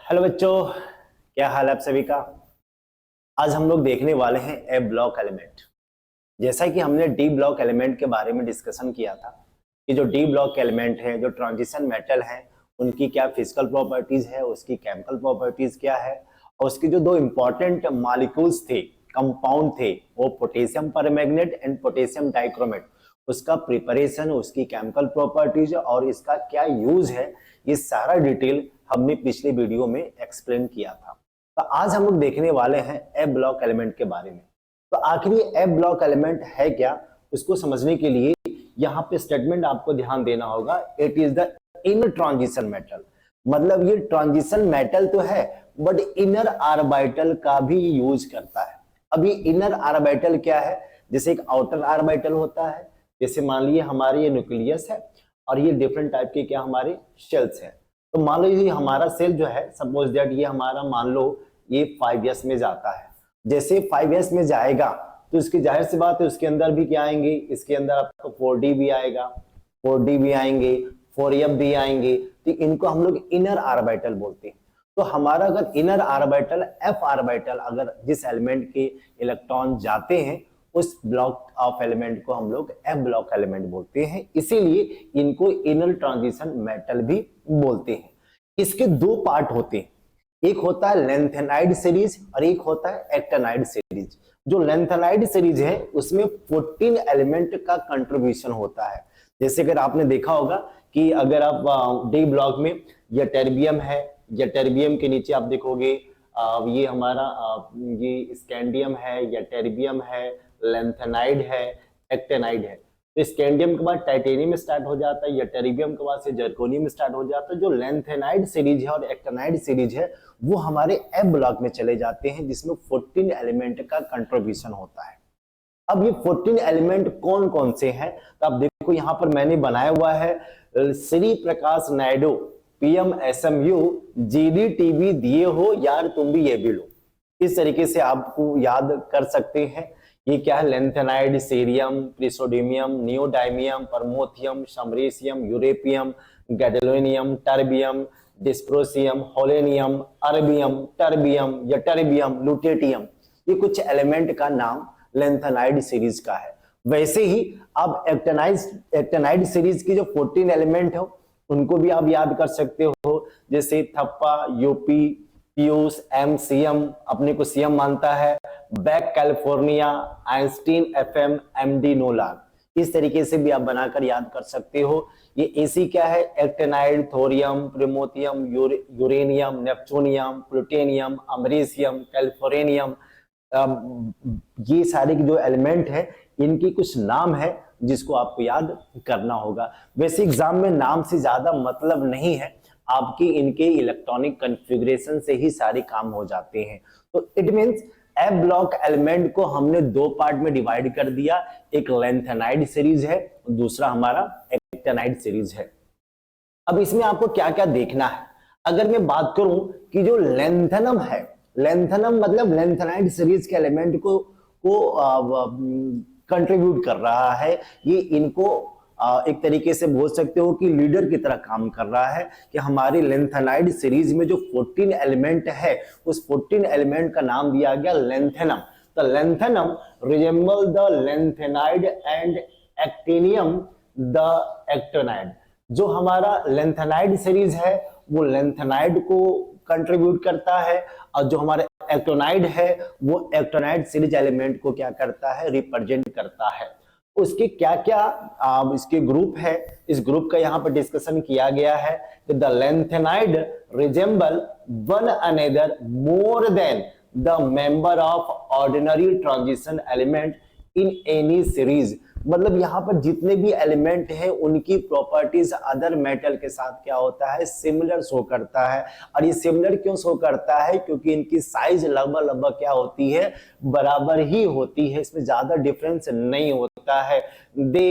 Hello बच्चों, क्या हाल है आप सभी का। आज हम लोग देखने वाले हैं ए ब्लॉक एलिमेंट। जैसा कि हमने डी ब्लॉक एलिमेंट के बारे में डिस्कशन किया था कि जो डी ब्लॉक एलिमेंट है, जो ट्रांजिशन मेटल है, उनकी क्या फिजिकल प्रॉपर्टीज है, उसकी केमिकल प्रॉपर्टीज क्या है, और उसके जो दो इंपॉर्टेंट मॉलिक्यूल्स थे, कंपाउंड थे, वो potassium permanganate and potassium dichromate, उसका प्रिपरेशन, उसकी केमिकल प्रॉपर्टीज और इसका क्या यूज है, ये सारा डिटेल हमने पिछले वीडियो में एक्सप्लेन किया था। तो आज हम लोग देखने वाले हैं ए ब्लॉक एलिमेंट के बारे में। तो आखिर ये ए ब्लॉक एलिमेंट है क्या, उसको समझने के लिए यहाँ पे स्टेटमेंट आपको ध्यान देना होगा। It is the inner transition metal. मतलब ये ट्रांजिशन मेटल तो है बट इनर ऑर्बिटल का भी यूज करता है। अब ये इनर ऑर्बिटल क्या है? जैसे एक आउटर ऑर्बिटल होता है, जैसे मान लीजिए हमारे ये न्यूक्लियस है और ये डिफरेंट टाइप के क्या हमारे शेल्स है। तो मान लो ये हमारा सेल जो है, सपोज दैट ये हमारा मान लो ये 5s में जाता है। जैसे 5s में जाएगा तो इसकी जाहिर सी बात है उसके अंदर भी क्या आएंगे, इसके अंदर आपको 4d भी आएगा, 4d भी आएंगे, 4f भी आएंगे। तो इनको हम लोग इनर ऑर्बिटल बोलते हैं। तो हमारा अगर इनर ऑर्बिटल f ऑर्बिटल अगर जिस एलिमेंट के इलेक्ट्रॉन जाते हैं उस ब्लॉक ऑफ एलिमेंट को हम लोग एफ ब्लॉक एलिमेंट बोलते हैं। इसीलिए इनको इनर ट्रांजिशन मेटल भी बोलते हैं। इसके दो पार्ट होते हैं, एक होता है लेंथेनाइड सीरीज और एक होता है एक्टेनाइड सीरीज। जो लेंथेनाइड सीरीज है उसमें 14 एलिमेंट का कंट्रीब्यूशन होता है। जैसे अगर आपने देखा होगा कि अगर आप डी ब्लॉक में या टेर्बियम है, या टेर्बियम के नीचे आप देखोगे ये हमारा ये स्कैंडियम है या टेर्बियम है, लेंथेनाइड है, एक्टेनाइड है। तो स्कैंडियम के बाद टाइटेनियम स्टार्ट हो जाता है, या टेरिबियम के बाद से जर्कोनियम स्टार्ट हो जाता है। जो लेंथेनाइड सीरीज है और एक्टेनाइड सीरीज है वो हमारे एफ ब्लॉक में चले जाते हैं, जिसमें 14 एलिमेंट का कंट्रीब्यूशन होता है। अब ये 14 एलिमेंट कौन कौन से हैं, तो आप देखो यहाँ पर मैंने बनाया हुआ है श्री प्रकाश नायडू PMSMU GDTB दिए हो यार तुम भी ये भी लो। इस तरीके से आपको याद कर सकते हैं। ये क्या है? Lanthanide, cerium, praseodymium, neodymium, promethium, samarium, europium, gadolinium, terbium, dysprosium, holmium, erbium, terbium या टर्बियम, लुटेटियम, ये कुछ एलिमेंट का नाम लेंथेनाइड सीरीज का है। वैसे ही आप एक्टेनाइड सीरीज की जो 14 एलिमेंट हो उनको भी आप याद कर सकते हो। जैसे थप्पा, यूपी, पीयूष, MCM अपने को सीएम मानता है, back California, Einstein, FM, MD नोलार। इस तरीके से भी आप बनाकर याद कर सकते हो। ये एसी क्या है? Actinide, thorium, promethium, uranium, neptunium, plutonium, americium, californium, ये सारे जो एलिमेंट है इनकी कुछ नाम है जिसको आपको याद करना होगा। वैसे एग्जाम में नाम से ज्यादा मतलब नहीं है, आपकी इनके इलेक्ट्रॉनिक कॉन्फ़िगरेशन से ही सारे काम हो जाते हैं। तो it means F block element को हमने दो पार्ट में डिवाइड कर दिया, एक लेंथेनाइड सीरीज है, दूसरा हमारा एक्टेनाइड सीरीज है। अब इसमें आपको क्या क्या देखना है। अगर मैं बात करूं कि जो लेंथेनम है, लेंथेनम मतलब लेंथेनाइड सीरीज के एलिमेंट को कंट्रीब्यूट कर रहा है, ये इनको एक तरीके से बोल सकते हो कि लीडर की तरह काम कर रहा है कि हमारी लेंथेनाइड सीरीज में जो 14 एलिमेंट है उस 14 एलिमेंट का नाम दिया गया लेंथेनम। तो lanthanum resemble the lanthanide and actinium the actinide. जो हमारा लेंथेनाइड सीरीज है वो लेंथेनाइड को कंट्रीब्यूट करता है, और जो हमारा एक्टेनाइड है वो एक्टेनाइड सीरीज एलिमेंट को क्या करता है? रिप्रेजेंट करता है। उसके क्या क्या इसके ग्रुप है, इस ग्रुप का यहाँ पर डिस्कशन किया गया है कि the lanthanide resemble one another more than the member of ordinary transition element in any series. मतलब यहाँ पर जितने भी एलिमेंट हैं उनकी प्रॉपर्टीज अदर मेटल के साथ क्या होता है? सिमिलर शो करता है। और ये सिमिलर क्यों शो करता है? क्योंकि इनकी साइज लगभग क्या होती है? बराबर ही होती है, इसमें ज्यादा डिफरेंस नहीं होता है। They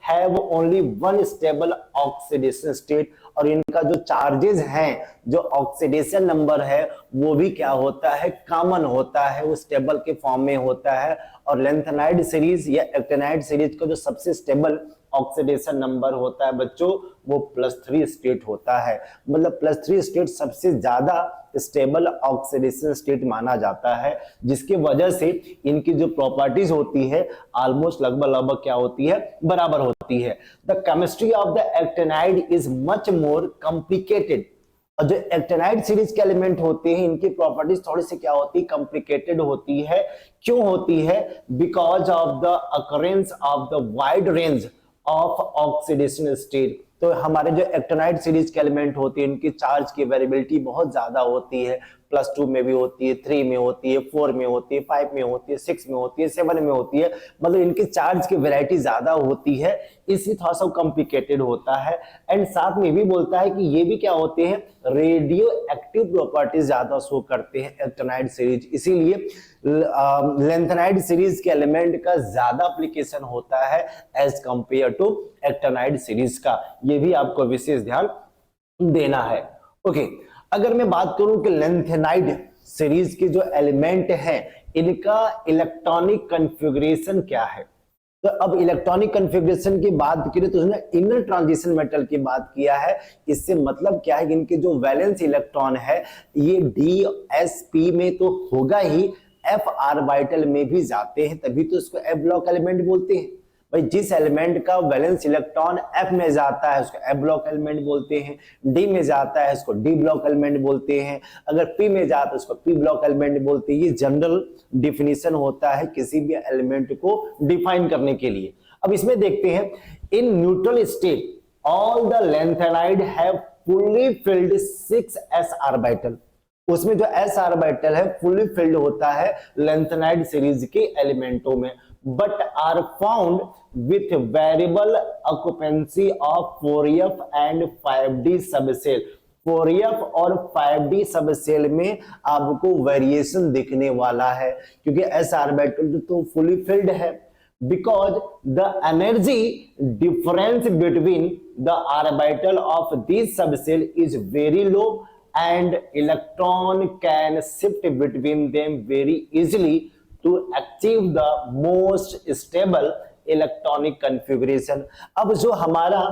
have only one stable oxidation state, और इनका जो चार्जेस हैं, जो ऑक्सीडेशन नंबर है वो भी क्या होता है? कॉमन होता है, वो स्टेबल के फॉर्म में होता है। और लेंथेनाइड सीरीज या एक्टेनाइड सीरीज का जो सबसे स्टेबल ऑक्सीडेशन नंबर होता है बच्चों वो +3 स्टेट होता है। मतलब +3 स्टेट सबसे ज्यादा स्टेबल ऑक्सीडेशन स्टेट माना जाता है, जिसकी वजह से इनकी जो प्रॉपर्टीज होती है ऑलमोस्ट लगभग क्या होती है, बराबर होती है। The chemistry of the actinide is much more complicated. और जो एक्टिनाइड सीरीज के एलिमेंट होते हैं इनकी प्रॉपर्टीज थोड़ी सी क्या होती है, कॉम्प्लिकेटेड होती है। क्यों होती है? Because of the occurrence of the wide range of oxidation state. तो हमारे जो एक्टिनाइड सीरीज के एलिमेंट होते हैं इनकी चार्ज की वेरिएबिलिटी बहुत ज्यादा होती है। +2 में भी होती है, 3 में होती है, 4 में होती है, 5 में होती है, 6 में होती है, 7 में होती है। मतलब इनकी चार्ज की वैरायटी ज्यादा होती है, इसलिए थोड़ा सा कॉम्प्लिकेटेड होता है। एंड साथ में भी बोलता है कि ये भी क्या होते हैं, रेडियो एक्टिव प्रॉपर्टीज ज्यादा शो करते हैं एक्टिनाइड सीरीज, इसीलिए लैंथेनाइड सीरीज के एलिमेंट का ज्यादा एप्लीकेशन होता है as compare to actinide series का। ये भी आपको विशेष ध्यान देना है। ओके, अगर मैं बात करूं कि लैंथेनाइड सीरीज के जो एलिमेंट हैं इनका इलेक्ट्रॉनिक कॉन्फ़िगरेशन क्या है, तो अब इलेक्ट्रॉनिक कॉन्फ़िगरेशन की बात करें तो उसने इनर ट्रांजिशन मेटल की बात किया है। इससे मतलब क्या है कि इनके जो वैलेंस इलेक्ट्रॉन है ये DsP में तो होगा ही, F ऑर्बिटल में भी जाते हैं, तभी तो इसको F ब्लॉक एलिमेंट बोलते हैं। भाई जिस एलिमेंट का वैलेंस इलेक्ट्रॉन F में जाता है उसको F ब्लॉक एलिमेंट बोलते हैं, D में जाता है उसको D ब्लॉक एलिमेंट बोलते हैं, अगर P में जाता है उसको P ब्लॉक एलिमेंट बोलते हैं। ये जनरल डिफिनीशन होता है किसी भी एलिमेंट को डिफाइन करने के लिए। अब इसमें देखते हैं, in neutral state all the lanthanide have fully filled 6s orbital. उसमें जो s ऑर्बिटल है फुल्ली फिल्ड होता है लैंथेनाइड सीरीज के एलिमेंटों में, but are found with variable occupancy of 4f and 5d subshell. 4f और 5d सबसेल में आपको वेरिएशन दिखने वाला है क्योंकि s ऑर्बिटल तो फुली फिल्ड है। because the energy difference between the orbital of this subcell is very low and electron can shift between them very easily to achieve the most stable electronic configuration। अब जो हमारा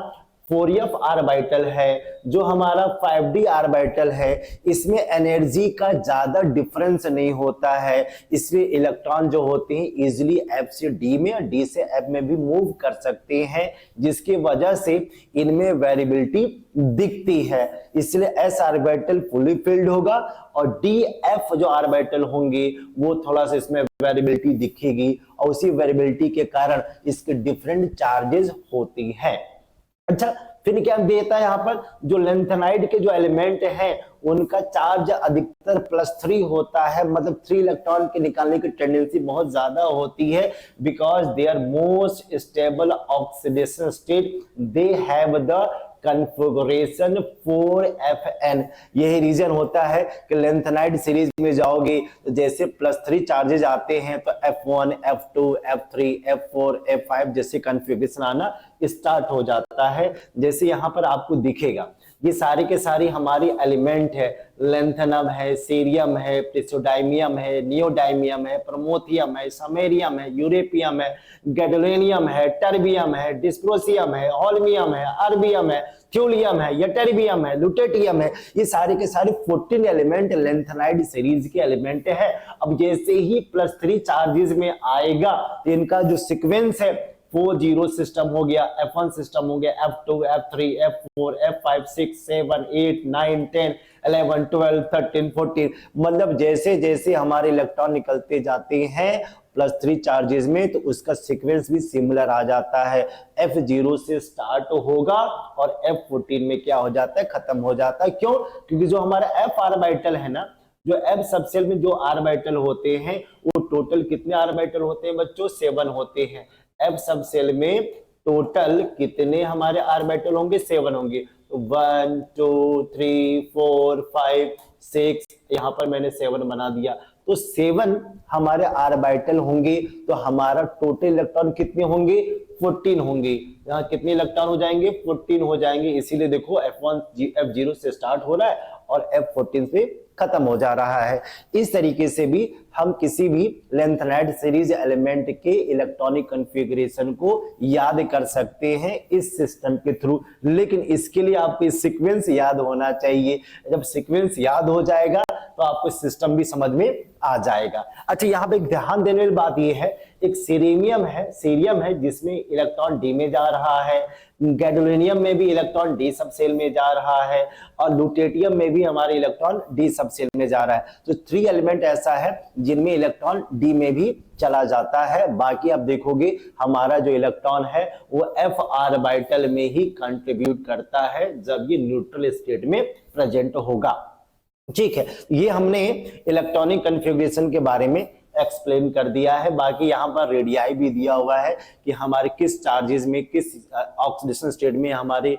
4f orbital है, जो हमारा 5d orbital है, इसमें energy का ज्यादा डिफरेंस नहीं होता है, इसलिए इलेक्ट्रॉन जो होते हैं इजीली F से D में और D से F में भी मूव कर सकते हैं, जिसकी वजह से इनमें वेरिएबिलिटी दिखती है। इसलिए s ऑर्बिटल फुली फिल्ड होगा और DF जो ऑर्बिटल होंगे वो थोड़ा सा इसमें वेरिएबिलिटी दिखेगी और उसी वेरिएबिलिटी के कारण इसके डिफरेंट चार्जेस होती हैं। अच्छा, फिर क्या देता है यहाँ पर, जो लैंथेनाइड के जो एलिमेंट हैं उनका चार्ज अधिकतर +3 होता है, मतलब 3 इलेक्ट्रॉन के निकालने की टेंडेंसी बहुत ज्यादा होती है। Because they are most stable oxidation state, they have the configuration 4FN। यही रीजन होता है कि लैंथेनाइड सीरीज में जाओगे तो जैसे +3 चार्जेज आते हैं तो F1, F2, F3, F4, F5 जैसे कॉन्फ़िगरेशन आना स्टार्ट हो जाता है। जैसे यहाँ पर आपको दिखेगा ये सारे के सारी हमारी एलिमेंट है, लैंथेनम है, सीरियम है, प्रिसोडाइमियम है, नियोडाइमियम है, प्रमोथियम है, समेरियम है, यूरेपियम है, गैडोलेनियम है, टर्बियम है, डिस्प्रोसियम है, होल्मियम है, अर्बियम है, थ्यूलियम है, यटर्बियम है, लुटेटियम है। ये सारे के सारे 14 एलिमेंट लैंथेनाइड सीरीज के एलिमेंट है। अब जैसे ही +3 चार्जेस में आएगा तो इनका जो सीक्वेंस है 4-0 सिस्टम हो गया, F1 सिस्टम हो गया, F2, F3, F4, F5, 6, 7, 8, 9, 10, 11, 12, 13, 14। मतलब जैसे जैसे हमारे इलेक्ट्रॉन निकलते जाते हैं +3 चार्जेस में तो उसका सीक्वेंस भी सिमिलर आ जाता है। F0 से स्टार्ट होगा और F14 में क्या हो जाता है, खत्म हो जाता है। क्यों? क्योंकि जो हमारा F ऑर्बिटल है ना, जो F सबसेल में जो ऑर्बिटल होते हैं वो टोटल कितने ऑर्बिटल होते हैं बच्चों, 7 होते हैं। F सबसेल में टोटल कितने हमारे ऑर्बिटल होंगे, 7 होंगे। तो 1 2 3 4 5 6, यहाँ पर मैंने 7 बना दिया। तो 7 हमारे ऑर्बिटल होंगे तो हमारा टोटल इलेक्ट्रॉन कितने होंगे, 14 होंगे। यहाँ कितने इलेक्ट्रॉन हो जाएंगे, 14 हो जाएंगे। इसीलिए देखो F0 से स्टार्ट हो रहा है और F14 पे खत्म हो जा रहा है। इस तरीके से भी हम किसी भी लेंथेनाइड सीरीज एलिमेंट के इलेक्ट्रॉनिक कॉन्फ़िगरेशन को याद कर सकते हैं इस सिस्टम के थ्रू। लेकिन इसके लिए आपको सीक्वेंस याद होना चाहिए। जब सीक्वेंस याद हो जाएगा तो आपको सिस्टम भी समझ में आ जाएगा। अच्छा, यहाँ पे एक ध्यान देने वाली बात यह है, एक सीरियम है जिसमें इलेक्ट्रॉन डी में जा रहा है, गैडोलिनियम में भी इलेक्ट्रॉन डी सब सेल में जा रहा है और लुटेटियम में भी हमारे इलेक्ट्रॉन डी सब सेल में जा रहा है। तो 3 एलिमेंट ऐसा है जिनमें इलेक्ट्रॉन डी में भी चला जाता है। बाकी आप देखोगे हमारा जो इलेक्ट्रॉन है वो एफ ऑर्बिटल में ही कंट्रीब्यूट करता है जब ये न्यूट्रल स्टेट में प्रेजेंट होगा। ठीक है, ये हमने इलेक्ट्रॉनिक कॉन्फ़िगरेशन के बारे में एक्सप्लेन कर दिया है। बाकी यहाँ पर रेडियाई भी दिया हुआ है कि हमारे किस चार्जेस में, किस ऑक्सीडेशन स्टेट में हमारे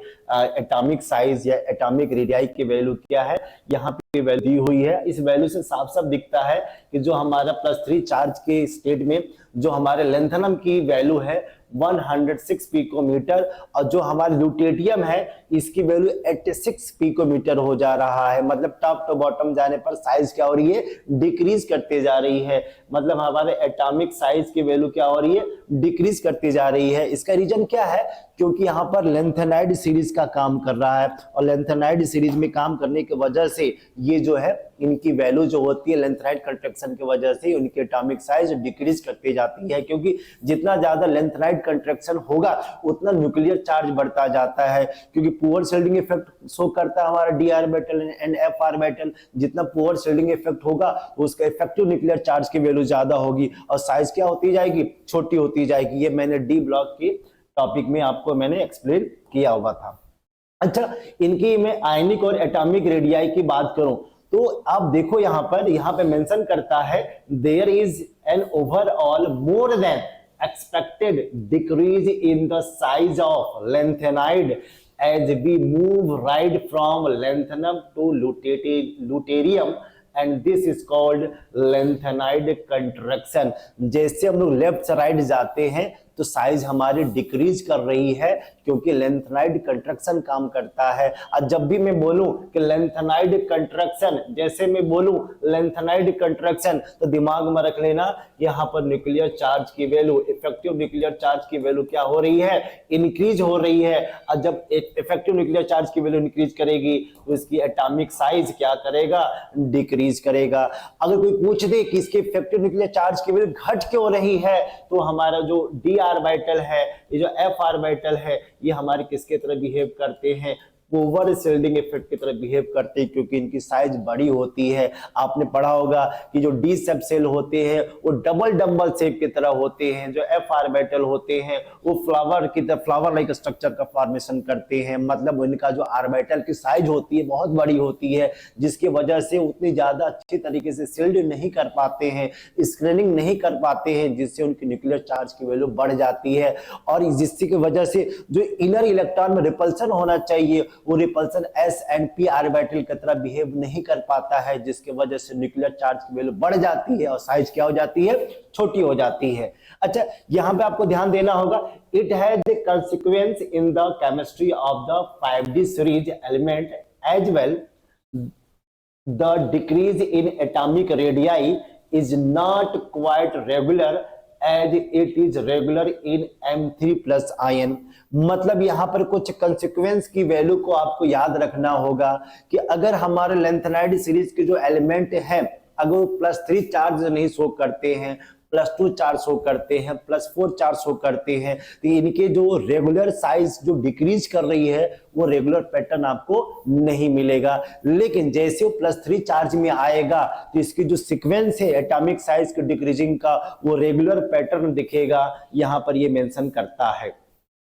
एटॉमिक साइज या एटॉमिक रेडियाई की वैल्यू क्या है, यहाँ पे वैल्यू दी हुई है। इस वैल्यू से साफ साफ दिखता है कि जो हमारा +3 चार्ज के स्टेट में जो हमारे लेंथेनम की वैल्यू है 106 पिकोमीटर और जो हमारा ल्यूटेटियम है इसकी वैल्यू 86 पिकोमीटर हो जा रहा है। मतलब टॉप टू बॉटम जाने पर साइज क्या हो रही है, डिक्रीज करते जा रही है। मतलब हमारे एटॉमिक साइज की वैल्यू क्या हो रही है, डिक्रीज करती जा रही है। इसका रीजन क्या है, क्योंकि यहाँ पर लेंथेनाइड सीरीज का काम कर रहा है और लेंथेनाइड सीरीज में काम करने की वजह से ये जो है इनकी वैल्यू जो होती है लेंथेनाइड कंट्रैक्शन की वजह से उनकी एटॉमिक साइज डिक्रीज करती जाती है। क्योंकि जितना ज्यादा लेंथेनाइड कंट्रैक्शन होगा उतना न्यूक्लियर चार्ज बढ़ता जाता है। क्योंकि पुअर शिल्डिंग इफेक्ट शो करता है हमारा D orbital and F orbital. जितना पुअर शिल्डिंग इफेक्ट होगा तो उसका इफेक्टिव न्यूक्लियर चार्ज की वैल्यू ज्यादा होगी और साइज क्या होती जाएगी, छोटी होती जाएगी। ये मैंने डी ब्लॉक के टॉपिक में आपको मैंने एक्सप्लेन किया हुआ था। अच्छा, इनकी मैं आयनिक और एटॉमिक रेडियाई की बात करूं तो आप देखो यहाँ पे मेंशन करता है there is an overall more than expected decrease in the size of lanthanide as we move right from lanthanum to lutetium and this is called lanthanide contraction। जैसे हम लोग लेफ्ट से राइट जाते हैं तो साइज हमारी डिक्रीज कर रही है क्योंकि लेंथेनाइड कंट्रैक्शन काम करता है। और जब भी मैं बोलूं कि लेंथेनाइड कंट्रैक्शन, जैसे मैं बोलूं लेंथेनाइड कंट्रैक्शन तो दिमाग में रख लेना यहाँ पर न्यूक्लियर चार्ज की वैल्यू, इफेक्टिव न्यूक्लियर चार्ज की वैल्यू क्या हो रही है, इंक्रीज हो रही है। और जब इफेक्टिव न्यूक्लियर चार्ज की वैल्यू इंक्रीज करेगी तो इसकी एटॉमिक साइज क्या करेगा, डिक्रीज करेगा। अगर कोई पूछ दे कि इसके इफेक्टिव न्यूक्लियर चार्ज की वैल्यू घट क्यों रही है तो हमारा जो डी ऑर्बिटल है, ये जो एफ ऑर्बिटल है, ये हमारे किसके तरह बिहेव करते हैं, पुअर शिल्डिंग इफेक्ट की तरह बिहेव करते हैं क्योंकि इनकी साइज बड़ी होती है। आपने पढ़ा होगा कि जो डी सब सेल होते हैं वो डबल शेप की तरह होते हैं, जो एफ ऑर्बिटल होते हैं वो फ्लावर की तरह, फ्लावर लाइक स्ट्रक्चर का फॉर्मेशन करते हैं। मतलब उनका जो ऑर्बिटल की साइज होती है बहुत बड़ी होती है जिसकी वजह से उतनी ज्यादा अच्छी तरीके से शिल्ड नहीं कर पाते हैं, स्क्रीनिंग नहीं कर पाते हैं, जिससे उनकी न्यूक्लियर चार्ज की वैल्यू बढ़ जाती है और जिसकी वजह से जो इनर इलेक्ट्रॉन में रिपल्सन होना चाहिए वो repulsion s and p orbital की तरह बिहेव नहीं कर पाता है, जिसकी वजह से न्यूक्लियर चार्ज की वैल्यू बढ़ जाती है और साइज क्या हो जाती है, छोटी हो जाती है। अच्छा, यहां पे आपको ध्यान देना होगा, it has the consequence in the chemistry of the 5D series element as well. The decrease in atomic radii is not quite regular as it is regular in M3+ ion। मतलब यहाँ पर कुछ कंसिक्वेंस की value को आपको याद रखना होगा कि अगर हमारे लेंथेनाइड सीरीज के जो एलिमेंट हैं अगर वो +3 चार्ज नहीं शो करते हैं, +2 चार्ज शो करते हैं, +4 चार्ज शो करते हैं तो इनके जो रेगुलर साइज जो डिक्रीज कर रही है वो रेगुलर पैटर्न आपको नहीं मिलेगा। लेकिन जैसे वो +3 चार्ज में आएगा तो इसकी जो सीक्वेंस है एटॉमिक साइज के डिक्रीजिंग का वो रेगुलर पैटर्न दिखेगा, यहाँ पर ये मेंशन करता है।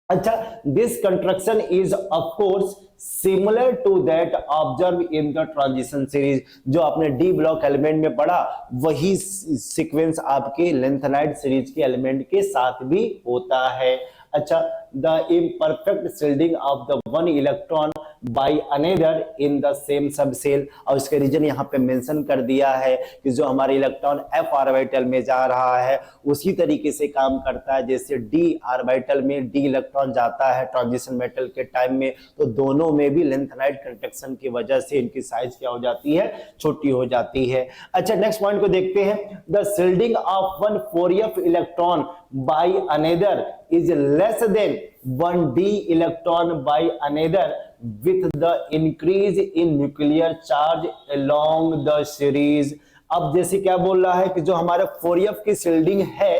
अच्छा, this construction is of course similar to that observe in the transition series. जो आपने डी ब्लॉक एलिमेंट में पढ़ा वही सीक्वेंस आपके लेंथेनाइड सीरीज के एलिमेंट के साथ भी होता है। अच्छा, the imperfect shielding of the one electron by another in the same सब सेल, और इसका रीजन यहाँ पे मेंशन कर दिया है कि जो हमारा इलेक्ट्रॉन f ऑर्बिटल में जा रहा है उसी तरीके से काम करता है जैसे d ऑर्बिटल में d इलेक्ट्रॉन जाता है ट्रांजिशन मेटल के टाइम में, तो दोनों में भी लेंथेनाइड कंट्रैक्शन की वजह से इनकी साइज क्या हो जाती है, छोटी हो जाती है। अच्छा नेक्स्ट पॉइंट को देखते हैं, the shielding of one 4f electron by another is less than 1d electron by another with the increase in nuclear charge along the series। अब जैसे क्या बोल रहा है कि जो हमारा 4f की शिल्डिंग है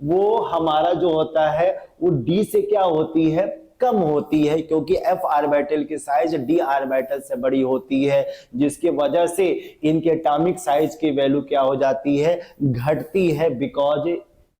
वो हमारा जो होता है वो d से क्या होती है, कम होती है, क्योंकि f ऑर्बिटल की साइज d ऑर्बिटल से बड़ी होती है, जिसकी वजह से इनके एटॉमिक साइज की वैल्यू क्या हो जाती है, घटती है, बिकॉज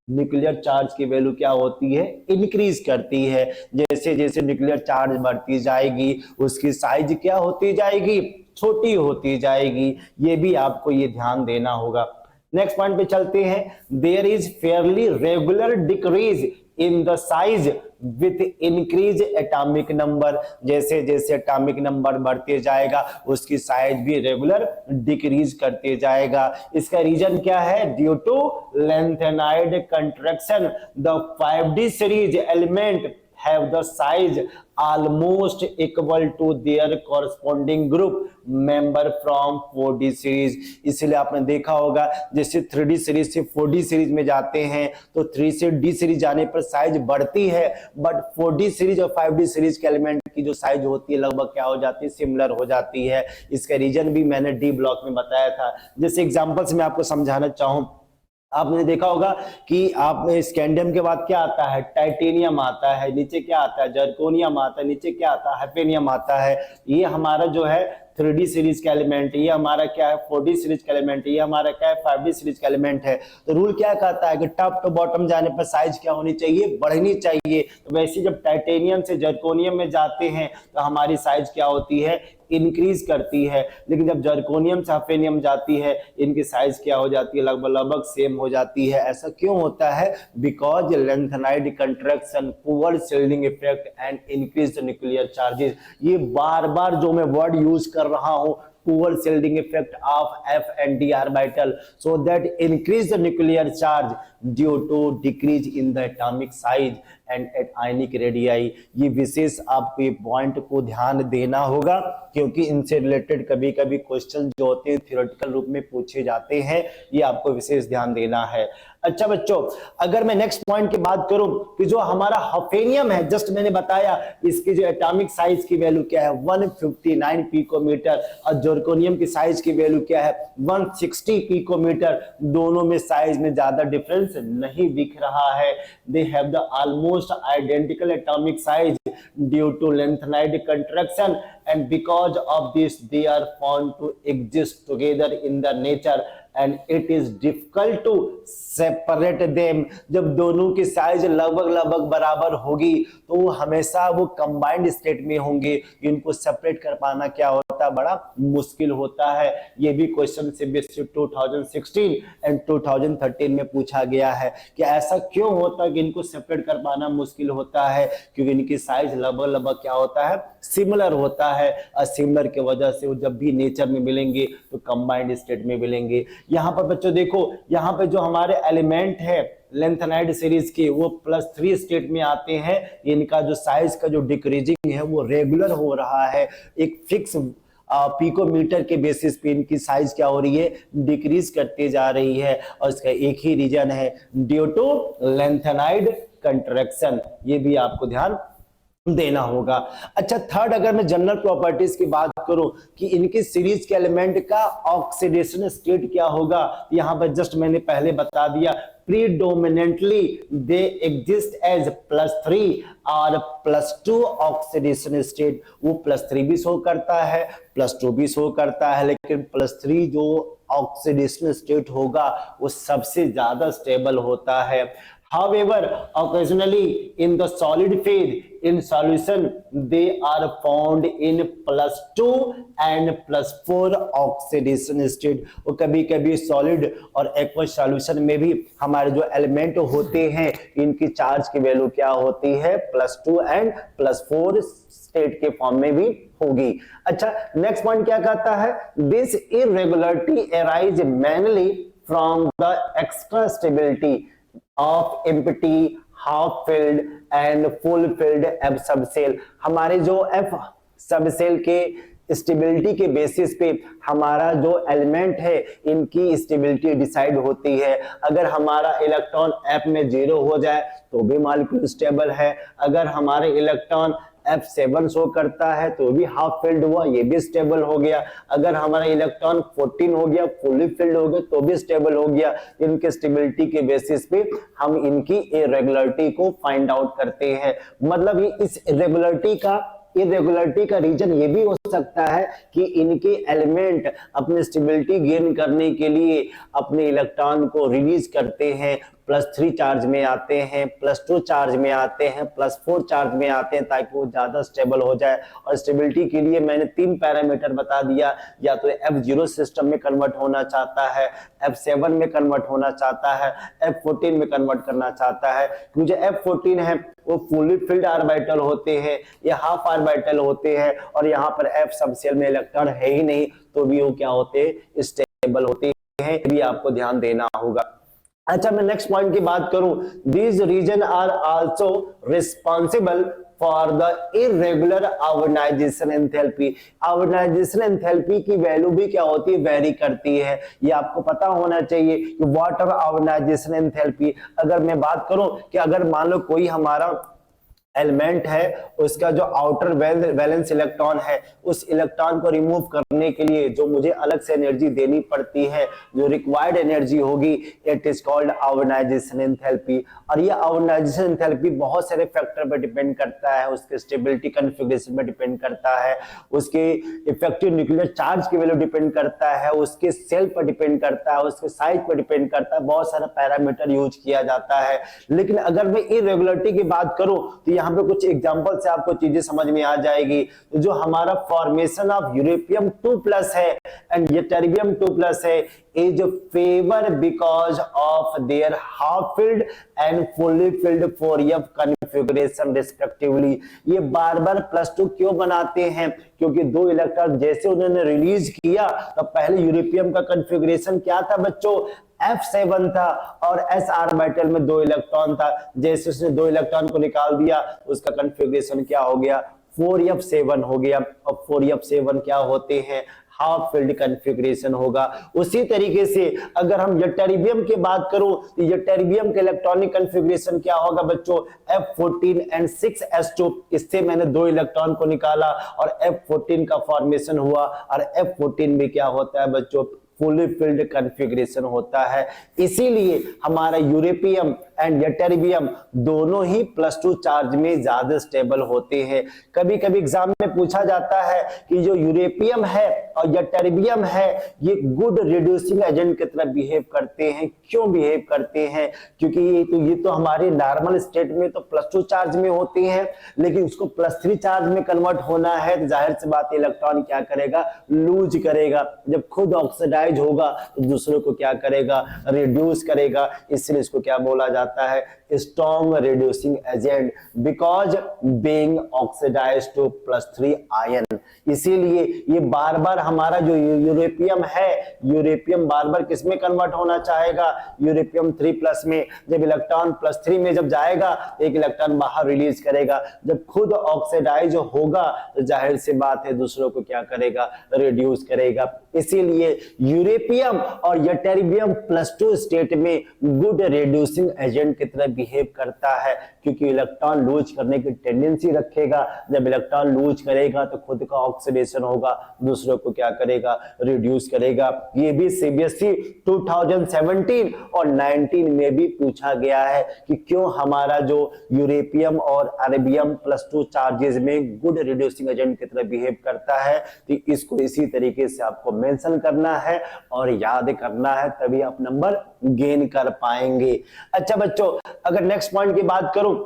न्यूक्लियर चार्ज की वैल्यू क्या होती है, इंक्रीज करती है। जैसे जैसे न्यूक्लियर चार्ज बढ़ती जाएगी उसकी साइज क्या होती जाएगी, छोटी होती जाएगी। ये भी आपको ये ध्यान देना होगा। नेक्स्ट पॉइंट पे चलते हैं, there is fairly regular decrease in the size with increase atomic number. जैसे जैसे एटॉमिक नंबर बढ़ते जाएगा उसकी साइज भी रेगुलर डिक्रीज करते जाएगा। इसका रीजन क्या है, due to lanthanide contraction the 5d series element have the size almost equal to their corresponding group member from 4d series। इसलिए आपने देखा होगा जैसे 3d सीरीज से 4d सीरीज में जाते हैं तो 3 से d सीरीज जाने पर साइज बढ़ती है, बट 4d सीरीज और 5d सीरीज के एलिमेंट की जो साइज होती है लगभग क्या हो जाती है, सिमिलर हो जाती है। इसका रीजन भी मैंने डी ब्लॉक में बताया था। जैसे एग्जांपल से मैं आपको समझाना चाहूं, आपने देखा होगा कि आप स्कैंडियम के बाद क्या आता है, टाइटेनियम आता है, नीचे क्या आता है, जर्कोनियम आता है, नीचे क्या आता है, हैफेनियम आता है। ये हमारा जो है 3d सीरीज का एलिमेंट, ये हमारा क्या है 4d सीरीज का एलिमेंट, ये हमारा क्या है 5d सीरीज का एलिमेंट है। तो रूल क्या कहता है कि टॉप टू बॉटम जाने पर साइज क्या होनी चाहिए, बढ़नी चाहिए। तो वैसे जब टाइटेनियम से जर्कोनियम में जाते हैं तो हमारी साइज क्या होती है, इंक्रीज करती है, लेकिन जब जर्कोनियम से हैफेनियम जाती है इनकी साइज क्या हो जाती है, लगभग लगभग सेम हो जाती है। ऐसा क्यों होता है, because lanthanide contraction, poor shielding effect and increase nuclear charges. ये बार बार जो मैं वर्ड यूज कर रहा हूं, poor shielding effect of f and d orbital, so that increase the nuclear charge due to decrease in the atomic size and at ionic radii। ये विशेष आपको ये पॉइंट को ध्यान देना होगा क्योंकि इनसे रिलेटेड कभी कभी क्वेश्चन जो होते हैं थ्योरेटिकल रूप में पूछे जाते हैं, ये आपको विशेष ध्यान देना है। अच्छा बच्चों, अगर मैं नेक्स्ट पॉइंट की बात करूं कि जो हमारा हैफेनियम है, जस्ट मैंने बताया इसकी जो एटॉमिक साइज की वैल्यू क्या है 159 पिकोमीटर, और जर्कोनियम की साइज की वैल्यू क्या है 160 पिकोमीटर। दोनों में साइज में ज्यादा डिफरेंस नहीं दिख रहा है। They have the almost identical atomic size due to lanthanide contraction and because of this they are found to exist together in the nature and it is difficult to separate them। जब दोनों की size लगभग लगभग बराबर होगी तो वो हमेशा वो कंबाइंड स्टेट में होंगे, इनको सेपरेट कर पाना क्या होता है, बड़ा मुश्किल होता है। ये भी क्वेश्चन से 2016 एंड 2013 में पूछा गया है कि ऐसा क्यों होता है कि इनको सेपरेट कर पाना मुश्किल होता है, क्योंकि इनकी साइज लगभग लगभग क्या होता है, सिमिलर होता है। और सिमिलर की वजह से वो जब भी नेचर में मिलेंगे तो कंबाइंड स्टेट में मिलेंगे। यहाँ पर बच्चों देखो, यहाँ पे जो हमारे एलिमेंट है लेंथेनाइड सीरीज के वो +3 स्टेट में आते हैं। इनका जो साइज का जो डिक्रीजिंग है वो रेगुलर हो रहा है, एक फिक्स पिकोमीटर के बेसिस पे इनकी साइज क्या हो रही है, डिक्रीज करती जा रही है। और इसका एक ही रीजन है, ड्यू टू लेंथेनाइड कंट्रैक्शन। ये भी आपको ध्यान देना होगा। अच्छा थर्ड, अगर मैं जनरल प्रॉपर्टीज की बात करूं कि इनकी सीरीज के एलिमेंट का ऑक्सीडेशन स्टेट क्या होगा, यहां पर जस्ट मैंने पहले बता दिया, predominantly they exist as +3 और +2 ऑक्सीडेशन स्टेट। वो +3 भी शो करता है, +2 भी शो करता है, लेकिन +3 जो ऑक्सीडेशन स्टेट होगा वो सबसे ज्यादा स्टेबल होता है। However, occasionally in the solid phase in solution, they are found in +2 and +4 oxidation state। और कभी कभी सॉलिड और एक्वस सॉल्यूशन में भी हमारे जो एलिमेंट होते हैं इनकी चार्ज की वैल्यू क्या होती है, +2 एंड +4 स्टेट के फॉर्म में भी होगी। अच्छा, नेक्स्ट पॉइंट क्या कहता है, this irregularity arise mainly from the extra stability of empty, half filled and full filled F subshell. हमारे जो F सबसेल के स्टेबिलिटी के बेसिस पे हमारा जो एलिमेंट है इनकी स्टेबिलिटी डिसाइड होती है। अगर हमारा इलेक्ट्रॉन F में 0 हो जाए तो भी मॉलिक्यूल स्टेबल है, अगर हमारे इलेक्ट्रॉन F7 शो करता है तो भी हाफ फिल्ड हुआ, ये भी स्टेबल हो गया। अगर हमारा इलेक्ट्रॉन 14 हो गया, फुली फिल्ड हो गया तो भी स्टेबल हो गया। इनके स्टेबिलिटी के बेसिस पे हम इनकी इरेगुलरिटी को फाइंड आउट करते हैं। मतलब इस इरेगुलरिटी का रीजन ये भी हो सकता है कि इनके एलिमेंट अपने स्टेबिलिटी गेन करने के लिए अपने इलेक्ट्रॉन को रिलीज करते हैं, +3 चार्ज में आते हैं, +2 चार्ज में आते हैं, +4 चार्ज में आते हैं ताकि वो ज्यादा स्टेबल हो जाए। और स्टेबिलिटी के लिए मैंने 3 पैरामीटर बता दिया, या तो F0 सिस्टम में कन्वर्ट होना चाहता है, F7 में कन्वर्ट होना चाहता है, F14 में कन्वर्ट करना चाहता है। क्योंकि F14 है वो फुली फिल्ड ऑर्बिटल होते हैं या हाफ ऑर्बिटल होते हैं, और यहाँ पर F सबसेल में इलेक्ट्रॉन है ही नहीं तो भी वो क्या होते हैं, स्टेबल होते हैं। भी आपको ध्यान देना होगा। अच्छा, मैं नेक्स्ट पॉइंट की बात करूं, these reason are also responsible for the irregular ionisation enthalpy. Ionisation enthalpy की वैल्यू भी क्या होती है, वेरी करती है। ये आपको पता होना चाहिए कि व्हाट आर आयोनाइजेशन एंथैल्पी। अगर मैं बात करूं कि अगर मान लो कोई हमारा एलिमेंट है, उसका जो आउटर वैलेंस इलेक्ट्रॉन है, उस इलेक्ट्रॉन को रिमूव करने के लिए जो मुझे अलग से एनर्जी देनी पड़ती है, जो रिक्वायर्ड एनर्जी होगी, it is called ionisation enthalpy. और ये आयोनाइजेशन एंथैल्पी बहुत सारे फैक्टर पर डिपेंड करता है, उसके स्टेबिलिटी कॉन्फ़िगरेशन पर डिपेंड करता है, उसके इफेक्टिव न्यूक्लियर चार्ज की वैल्यू डिपेंड करता है, उसके सेल पर डिपेंड करता है, उसके साइज पर डिपेंड करता है, बहुत सारा पैरामीटर यूज किया जाता है। लेकिन अगर मैं इरेगुलरिटी की बात करूं तो यहाँ पे कुछ एग्जांपल से आपको चीजें समझ में आ जाएगी। तो जो हमारा फॉर्मेशन ऑफ यूरेपियम 2+ है एंड यटरबियम 2+ है, is favour because of their half filled and fully filled 4f configuration respectively. ये बार बार +2 क्यों बनाते हैं, क्योंकि 2 इलेक्ट्रॉन जैसे उन्होंने रिलीज किया तो पहले यूरेपियम का कॉन्फ़िगरेशन क्या था बच्चों, F7 था, और s ऑर्बिटल में 2 इलेक्ट्रॉन था। जैसे उसने 2 इलेक्ट्रॉन को निकाल दिया उसका कॉन्फ़िगरेशन क्या हो गया, 4f7 हो गया। और 4f7 क्या होते हैं, हाफ फिल्ड कॉन्फ़िगरेशन होगा। उसी तरीके से अगर हम यटरबियम की बात करूं तो यटरबियम के इलेक्ट्रॉनिक कॉन्फ़िगरेशन क्या होगा बच्चों, F14 एंड 6s2। इससे मैंने 2 इलेक्ट्रॉन को निकाला और F14 का फॉर्मेशन हुआ, और F14 में क्या होता है बच्चों, फुली फिल्ड कॉन्फ़िगरेशन होता है। इसीलिए हमारा यूरेपियम एंड यटरबियम दोनों ही +2 चार्ज में ज्यादा स्टेबल होते हैं। कभी कभी एग्जाम में पूछा जाता है कि जो यूरेपियम है और यटरबियम है ये गुड रिड्यूसिंग एजेंट की तरह बिहेव करते हैं। क्यों बिहेव करते हैं, क्योंकि ये तो हमारे नॉर्मल स्टेट में तो +2 चार्ज में होते हैं, लेकिन उसको +3 चार्ज में कन्वर्ट होना है तो जाहिर सी बात इलेक्ट्रॉन क्या करेगा, लूज करेगा। जब खुद ऑक्सीडाइज होगा तो दूसरों को क्या करेगा, रिड्यूस करेगा। इसलिए इसको क्या बोला जाता है, strong reducing agent, because being oxidised to +3 आयन। इसीलिए ये बार बार हमारा जो यूरेपियम है, यूरेपियम बार बार किसमें कन्वर्ट होना चाहेगा, यूरेपियम 3+ में। जब इलेक्ट्रॉन +3 में जब जाएगा एक इलेक्ट्रॉन बाहर रिलीज करेगा। जब खुद ऑक्सीडाइज होगा तो जाहिर सी बात है दूसरों को क्या करेगा, रिड्यूस करेगा। इसीलिए यूरेपियम और यटरबियम +2 स्टेट में गुड रिड्यूसिंग एजेंट की तरह बिहेव करता है, क्योंकि इलेक्ट्रॉन लूज करने की टेंडेंसी रखेगा। जब इलेक्ट्रॉन लूज करेगा तो खुद का ऑक्सीडेशन होगा, दूसरों को क्या करेगा, रिड्यूस करेगा। ये भी सीबीएसई 2017 और 19 में भी पूछा गया है कि क्यों हमारा जो यूरेपियम और अरेबियम +2 चार्जेस में गुड रिड्यूसिंग एजेंट की तरह बिहेव करता है। तो इसको इसी तरीके से आपको मेंशन करना है और याद करना है, तभी आप नंबर गेन कर पाएंगे। अच्छा बच्चों अगर नेक्स्ट पॉइंट की बात करूं,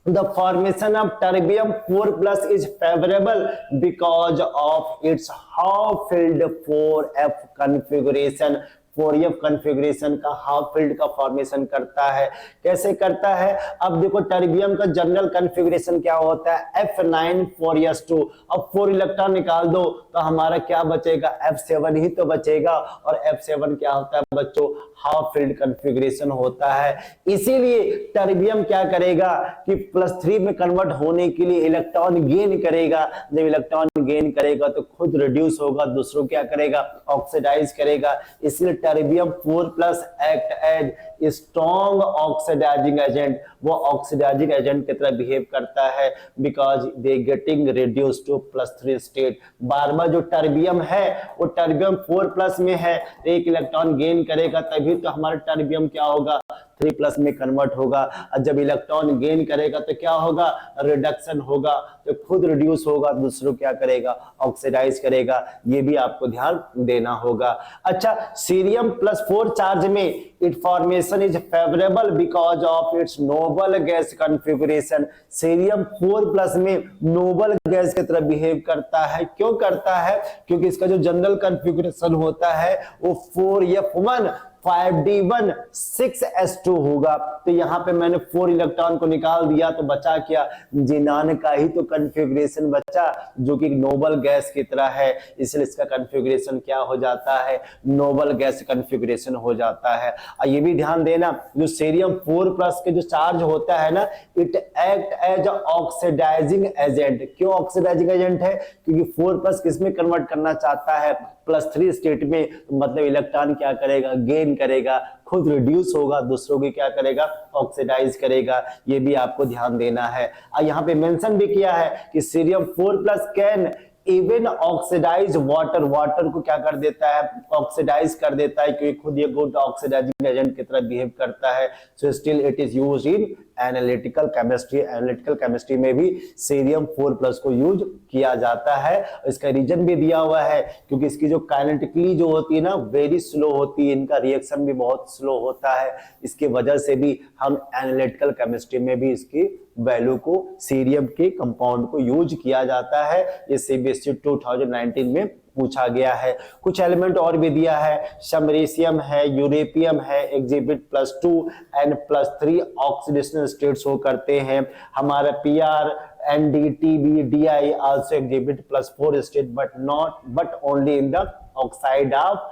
the formation of terbium 4+ is favorable because of its half filled 4f configuration। 4f configuration का हाफ फील्ड का फॉर्मेशन करता है। कैसे करता है? अब देखो टर्बियम का जनरल कॉन्फ़िगरेशन क्या होता है, F9 4s2। अब 4 इलेक्ट्रॉन निकाल दो तो हमारा क्या बचेगा, F7 ही तो बचेगा। और F7 क्या होता है बच्चों, हाफ फील्ड कॉन्फ़िगरेशन होता है। इसीलिए टर्बियम क्या करेगा कि +3 में कन्वर्ट होने के लिए इलेक्ट्रॉन गेन करेगा। जब इलेक्ट्रॉन गेन करेगा तो खुद रिड्यूस होगा, दूसरों क्या करेगा, ऑक्सीडाइज करेगा। इसलिए terbium 4+ act as strong oxidizing agent, वो ऑक्सीडाइजिंग एजेंट की तरह बिहेव करता है because they getting reduce to +3 state. बार बार जो टर्बियम है वो टर्बियम 4+ में है, एक इलेक्ट्रॉन गेन करेगा तभी तो हमारा टर्बियम क्या होगा, 3+ में कन्वर्ट होगा। और जब इलेक्ट्रॉन गेन करेगा तो क्या होगा, रिडक्शन होगा, तो खुद रिड्यूस होगा, दूसरों क्या करेगा, ऑक्सीडाइज करेगा। ये भी आपको ध्यान देना होगा। अच्छा, सीरियम +4 चार्ज में it formation is favourable because of its noble gas configuration. Cerium 4+ में नोबल गैस की तरह बिहेव करता है। क्यों करता है? क्योंकि इसका जो जनरल कॉन्फ़िगरेशन होता है वो 4f1 5d1 6s2 होगा। तो यहाँ पे मैंने 4 इलेक्ट्रॉन को निकाल दिया तो बचा क्या, जिनान का ही तो कॉन्फ़िगरेशन बचा जो कि नोबल गैस की तरह है। इसलिए इसका कॉन्फ़िगरेशन क्या हो जाता है, नोबल गैस कॉन्फ़िगरेशन हो जाता है। और ये भी ध्यान देना जो सीरियम 4+ के जो चार्ज होता है ना, it act as oxidising agent. क्यों ऑक्सीडाइजिंग एजेंट है? क्योंकि 4+ किसमें कन्वर्ट करना चाहता है, +3 स्टेट में। मतलब इलेक्ट्रॉन क्या करेगा, गेन करेगा, खुद रिड्यूस होगा, दूसरों की क्या करेगा, ऑक्सीडाइज करेगा। ये भी आपको ध्यान देना है। और यहाँ पे मेंशन भी किया है कि cerium 4+ can even oxidise water. Water को क्या कर देता है, ऑक्सीडाइज कर देता है, क्योंकि खुद ये गुड ऑक्सीडाइजिंग एजेंट की तरह बिहेव करता है। So still it is used in analytical chemistry. Analytical chemistry में भी सीरियम 4+ को यूज किया जाता है। इसका रीजन भी दिया हुआ है क्योंकि इसकी जो काइनेटिकली जो होती है ना, वेरी स्लो होती है, इनका रिएक्शन भी बहुत स्लो होता है। इसकी वजह से भी हम एनालिटिकल केमिस्ट्री में भी इसकी वैल्यू को, सीरियम के कंपाउंड को यूज किया जाता है। ये सीबीएसई 2019 में पूछा गया है। कुछ एलिमेंट और भी दिया है, समरेशियम है, यूरेपियम है, exhibit +2 and +3 oxidation state show करते हैं। हमारा PR NDTB DI also exhibit +4 state but only in the oxide of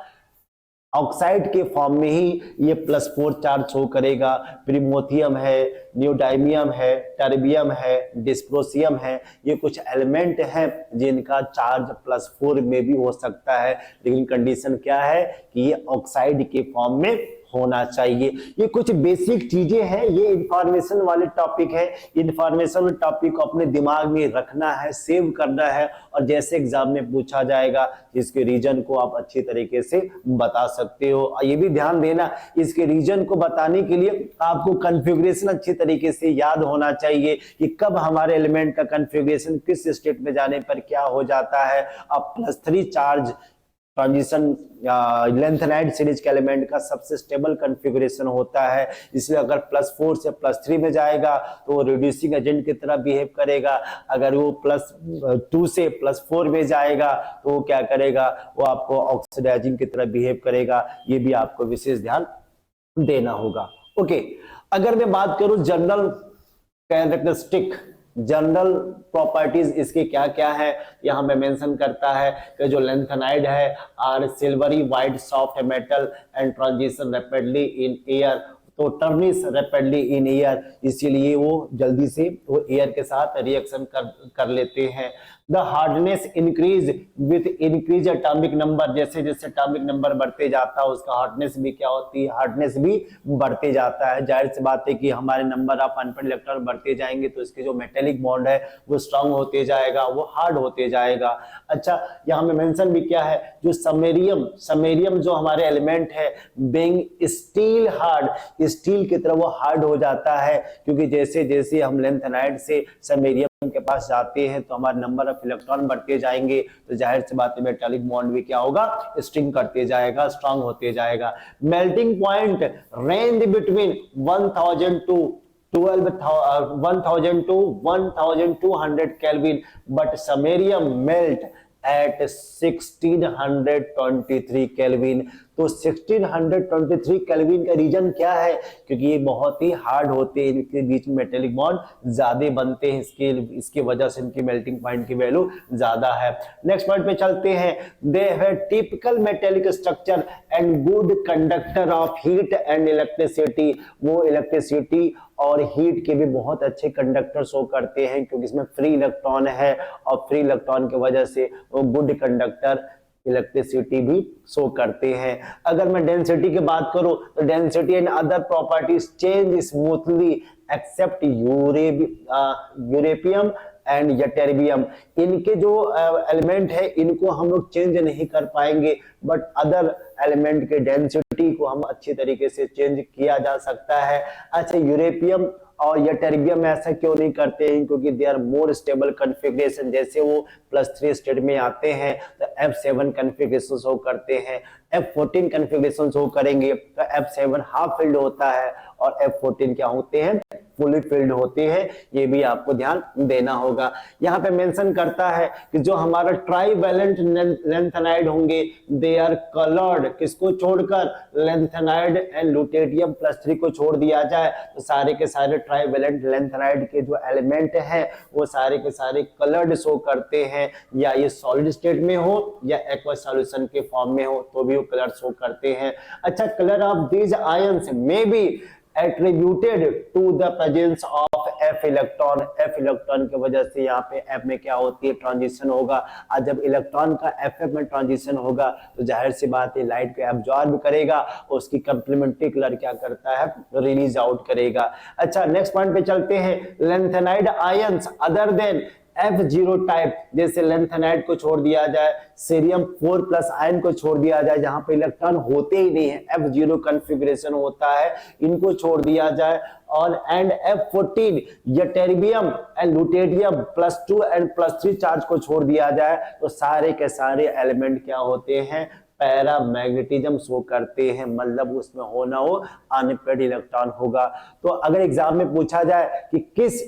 oxide के फॉर्म में ही ये +4 चार्ज शो करेगा। प्रीमोथियम है, न्यूडाइमियम है, टर्बियम है, डिस्प्रोसियम है, ये कुछ एलिमेंट हैं जिनका चार्ज +4 में भी हो सकता है, लेकिन कंडीशन क्या है कि ये ऑक्साइड के फॉर्म में होना चाहिए। ये कुछ बेसिक चीजें हैं, ये इंफॉर्मेशन वाले टॉपिक है। इंफॉर्मेशन टॉपिक को अपने दिमाग में रखना है, सेव करना है, और जैसे एग्जाम में पूछा जाएगा इसके रीजन को आप अच्छी तरीके से बता सकते हो। और ये भी ध्यान देना, इसके रीजन को बताने के लिए आपको कॉन्फ़िगरेशन अच्छी तरीके से याद होना चाहिए कि कब हमारे एलिमेंट का कॉन्फ़िगरेशन किस स्टेट में जाने पर क्या हो जाता है। अब +3 चार्ज ट्रांजिशन लेंथेनाइड सीरीज के एलिमेंट का सबसे स्टेबल कॉन्फ़िगरेशन होता है। इसलिए अगर +4 से +3 में जाएगा तो वो रिड्यूसिंग एजेंट की तरह बिहेव करेगा। अगर वो +2 से +4 में जाएगा तो वो क्या करेगा, वो आपको ऑक्सीडाइजिंग की तरह बिहेव करेगा। ये भी आपको विशेष ध्यान देना होगा। ओके, अगर मैं बात करूं जनरल कैरेक्टरिस्टिक, जनरल प्रॉपर्टीज इसके क्या क्या है, यहां में मेंशन करता है कि जो लेंथेनाइड है are silvery white soft metal and transition rapidly in air, तो टर्निश रैपिडली इन एयर, इसीलिए वो जल्दी से वो एयर के साथ रिएक्शन कर लेते हैं। The hardness increase with increase atomic number, जैसे जैसे एटॉमिक नंबर बढ़ते जाता है उसका हार्डनेस भी क्या होती है, हार्डनेस भी बढ़ते जाता है। जाहिर सी बात है कि हमारे नंबर ऑफ अनपेड इलेक्ट्रॉन बढ़ते जाएंगे तो इसके जो मेटेलिक बॉन्ड है वो स्ट्रांग होते जाएगा, वो हार्ड होते जाएगा। अच्छा, यहाँ में मेंशन भी क्या है, जो समैरियम जो हमारे एलिमेंट है बीइंग स्टील हार्ड, स्टील की तरह वो हार्ड हो जाता है, क्योंकि जैसे जैसे हम लेंथेनाइड से समैरियम के पास जाते हैं तो हमारे नंबर ऑफ इलेक्ट्रॉन बढ़ते जाएंगे, तो जाहिर सी बात है मेटालिक बॉन्ड भी क्या होगा, स्ट्रिंग करते जाएगा, स्ट्रांग होते जाएगा। Melting point range between 1000 to 1000 to 1200 Kelvin, but samarium melt at 1623 Kelvin। तो 1623 केल्विन का रीजन क्या है, क्योंकि ये बहुत ही हार्ड होते हैं, इनके बीच में मेटेलिक बॉन्ड ज्यादा बनते हैं, इसकी वजह से इनकी मेल्टिंग पॉइंट की वैल्यू ज्यादा है। नेक्स्ट पॉइंट पे चलते हैं। They have typical metallic structure and good conductor of heat and electricity. वो इलेक्ट्रिसिटी और हीट के भी बहुत अच्छे कंडक्टर शो करते हैं, क्योंकि इसमें फ्री इलेक्ट्रॉन है और फ्री इलेक्ट्रॉन की वजह से वो गुड कंडक्टर इलेक्ट्रिसिटी भी शो करते हैं। अगर मैं डेंसिटी की बात करूं तो density and other properties change smoothly except europium and ytterbium. इनके जो एलिमेंट है इनको हम लोग चेंज नहीं कर पाएंगे, बट अदर एलिमेंट के डेंसिटी को हम अच्छी तरीके से चेंज किया जा सकता है। अच्छा, यूरेपियम और यटेरिबियम ऐसा क्यों नहीं करते हैं, क्योंकि they are more stable configuration. जैसे वो +3 स्टेट में आते हैं तो F7 कॉन्फ़िगरेशन शो करते हैं, F14 कॉन्फ़िगरेशन शो करेंगे तो F7 हाफ फील्ड होता है और F14 क्या होते हैं, फुली फील्ड होते हैं। ये भी आपको ध्यान देना होगा। यहाँ पे मेंशन करता है कि जो हमारा ट्राइवेलेंट लैंथेनाइड होंगे दे आर कलर्ड, किसको छोड़कर, लैंथेनाइड एंड लुटेडियम +3 को छोड़ दिया जाए तो सारे के सारे ट्राइवेलेंट लैंथेनाइड के जो एलिमेंट हैं वो सारे के सारे कलर्ड शो करते हैं, या ये सॉलिड स्टेट में हो या एक्वस सॉल्यूशन के फॉर्म में हो तो भी वो कलर शो करते हैं। अच्छा, colour of these ions may be attributed to the presence of F electron. F electron की वजह से यहाँ पे F में क्या होती है, ट्रांजिशन होगा। और जब इलेक्ट्रॉन का FF में ट्रांजिशन होगा तो जाहिर सी बात है लाइट को एब्जॉर्ब करेगा, उसकी कंप्लीमेंट्री कलर क्या करता है, रिलीज आउट करेगा। अच्छा, नेक्स्ट पॉइंट पे चलते हैं। Lanthanide ions other than F0 type, जैसे लैंथेनाइड को छोड़ दिया जाए, सीरियम 4+ आयन को छोड़ दिया जाए जहां पे इलेक्ट्रॉन होते ही नहीं है, F0 कॉन्फ़िगरेशन होता है, इनको छोड़ दिया जाए। और and F14 ytterbium and lutetium +2 and +3 charge को छोड़ दिया जाए तो सारे के सारे एलिमेंट क्या होते हैं, पैरामैग्नेटिज्म शो करते हैं, मतलब उसमें होना हो अनपेयर्ड इलेक्ट्रॉन होगा। तो अगर एग्जाम में पूछा जाए कि किस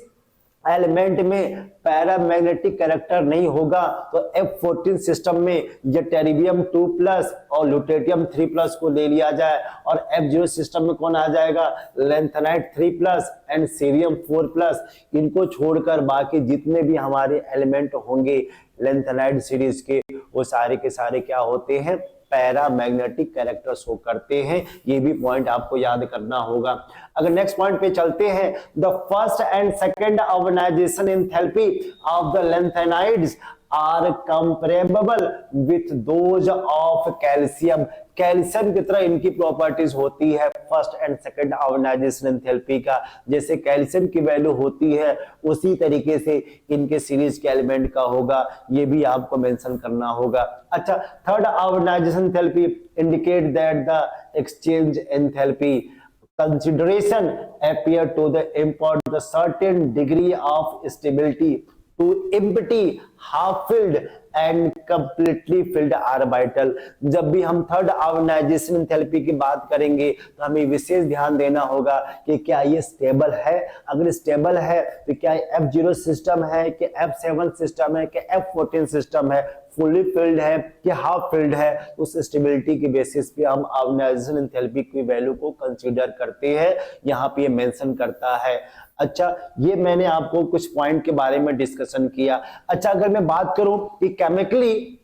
एलिमेंट में पैरामैग्नेटिक कैरेक्टर नहीं होगा तो F14 सिस्टम में यटेरिबियम 2+ और लुटेडियम 3+ को ले लिया जाए, और F0 सिस्टम में कौन आ जाएगा, लैंथेनाइड 3+ एंड सीरियम 4+। इनको छोड़कर बाकी जितने भी हमारे एलिमेंट होंगे लैंथेनाइड सीरीज के वो सारे के सारे क्या होते हैं, पैरामैग्नेटिक कैरेक्टर शो करते हैं। ये भी पॉइंट आपको याद करना होगा। अगर नेक्स्ट पॉइंट पे चलते हैं, the first and second organisation enthalpy of the lanthanides are comparable with those of calcium. Calcium की तरह इनकी प्रॉपर्टीज होती है first and second organisation enthalpy का। जैसे कैल्शियम की वैल्यू होती है उसी तरीके से इनके सीरीज के एलिमेंट का होगा, ये भी आपको मेंशन करना होगा। अच्छा, third organisation enthalpy indicate that the exchange enthalpy consideration appear to the import the certain degree of stability to empty half filled and completely filled orbital। जब भी हम थर्ड ऑर्गेनाइजेशन एंथैल्पी की बात करेंगे तो हमें विशेष ध्यान देना होगा कि क्या ये स्टेबल है। अगर स्टेबल है तो क्या F0 सिस्टम है कि F7 सिस्टम है कि F14 सिस्टम है, फुली फिल्ड है कि हाफ फिल्ड है, उस स्टेबिलिटी के बेसिस पे हम ऑर्गेनाइजेशन एंथैल्पी की वैल्यू को कंसीडर करते हैं। यहाँ पे ये मेंशन करता है। अच्छा, ये मैंने आपको कुछ पॉइंट के बारे में डिस्कशन किया। अच्छा, अगर मैं बात करूं कि chemically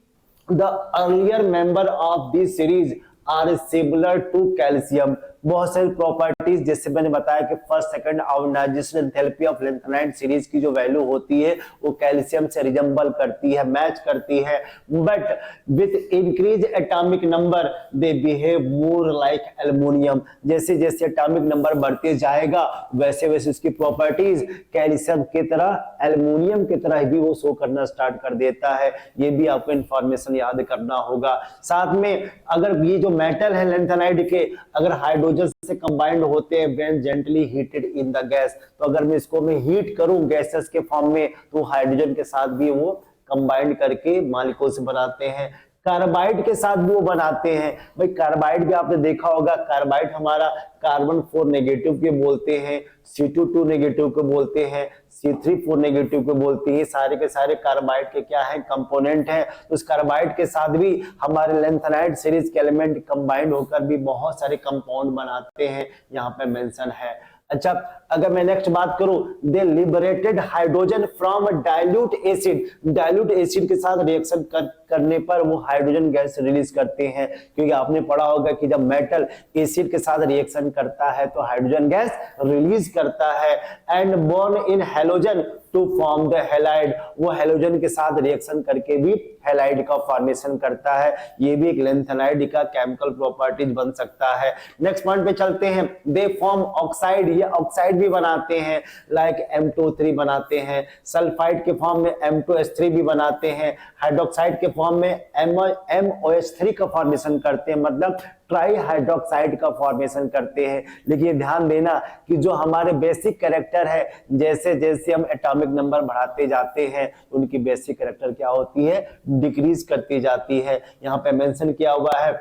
the earlier member of this series are similar to calcium. बहुत सारी प्रॉपर्टीज जैसे मैंने बताया कि first second organisation enthalpy of lanthanide series की जो वैल्यू होती है वो कैल्शियम से रिजेंबल करती है, मैच करती है, but with increase atomic number they behave more like aluminium. जैसे जैसे एटॉमिक नंबर बढ़ते जाएगा वैसे वैसे उसकी प्रॉपर्टीज कैल्शियम की तरह एल्युमिनियम की तरह भी वो शो करना स्टार्ट कर देता है। ये भी आपको इंफॉर्मेशन याद करना होगा। साथ में अगर ये जो मेटल है लैंथेनाइड के, अगर हाइड्रोजन हाइड्रोजन से कंबाइंड होते हैं when gently heated in the gas. तो अगर मैं इसको मैं हीट करूं गैसेस के फॉर्म में तो हाइड्रोजन के साथ भी वो कंबाइंड करके मॉलिक्यूल्स बनाते हैं। कार्बाइड के साथ भी वो बनाते हैं। भाई कार्बाइड भी आपने देखा होगा, कार्बाइड हमारा कार्बन 4 नेगेटिव के बोलते हैं, C2 नेगेटिव को बोलते हैं, C3 नेगेटिव को बोलते हैं। सारे के सारे कार्बाइड के क्या है कंपोनेंट हैं। उस कार्बाइड के साथ भी हमारे लेंथेनाइड सीरीज के एलिमेंट कंबाइंड होकर भी बहुत सारे कंपाउंड बनाते हैं, यहाँ पे मेंशन है। अच्छा अगर मैं नेक्स्ट बात करूं, they liberated hydrogen from dilute acid. Dilute acid के साथ रिएक्शन करने पर वो हाइड्रोजन गैस रिलीज करते हैं, क्योंकि आपने पढ़ा होगा कि जब मेटल एसिड के साथ रिएक्शन करता है तो हाइड्रोजन गैस रिलीज करता है। And born in halogen to form the halide, वो हैलोजन के साथ रिएक्शन करके भी हैलाइड का फॉर्मेशन करता है। ये भी एक लेंथेनाइड का केमिकल प्रॉपर्टीज बन सकता है। नेक्स्ट पॉइंट पे चलते हैं, दे फॉर्म ऑक्साइड, ये ऑक्साइड भी बनाते हैं, लाइक M2O3 बनाते हैं, सल्फाइड के फॉर्म में M2S3 भी बनाते हैं, हाइड्रोक्साइड के फॉर्म में MOH3 का फॉर्मेशन करते हैं, मतलब ट्राई हाइड्रोक्साइड का फॉर्मेशन करते हैं। लेकिन ध्यान देना कि जो हमारे बेसिक कैरेक्टर है, जैसे जैसे हम एटॉमिक नंबर बढ़ाते जाते हैं उनकी बेसिक कैरेक्टर क्या होती है, डिक्रीज करती जाती है। यहाँ पे मेंशन किया हुआ है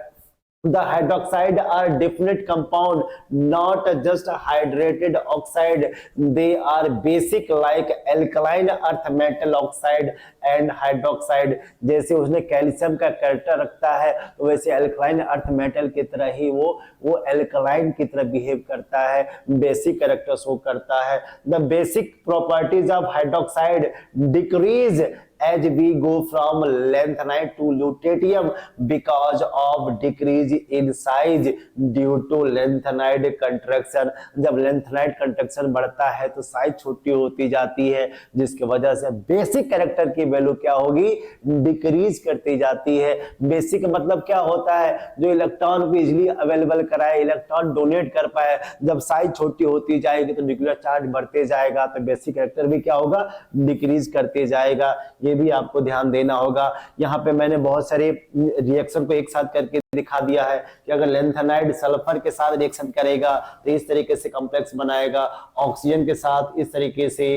the hydroxide are definite compound, not just hydrated oxide, they are basic like alkaline earth metal oxide and hydroxide। जैसे उसने कैल्शियम का कैरेक्टर रखता है तो वैसे अल्कलाइन अर्थ मेटल की तरह ही वो अल्कलाइन की तरह बिहेव करता है, बेसिक कैरेक्टर शो करता है। The basic properties of hydroxide decrease as we go from lanthanide to lutetium because of decrease in size due to lanthanide contraction। जब lanthanide contraction बढ़ता है तो साइज छोटी होती जाती है, जिसकी वजह से बेसिक कैरेक्टर की वैल्यू क्या होगी, डिक्रीज करती जाती है। बेसिक मतलब क्या होता है, जो इलेक्ट्रॉन को इजिली अवेलेबल कराए, इलेक्ट्रॉन डोनेट कर पाए। जब साइज छोटी होती जाएगी तो न्यूक्लियर चार्ज बढ़ते जाएगा, तो बेसिक कैरेक्टर भी क्या होगा, डिक्रीज करते जाएगा। ये भी आपको ध्यान देना होगा। यहाँ पे मैंने बहुत सारे रिएक्शन को एक साथ करके दिखा दिया है कि अगर लेंथेनाइड सल्फर के साथ रिएक्शन करेगा तो इस तरीके से कॉम्प्लेक्स बनाएगा, ऑक्सीजन के साथ इस तरीके से,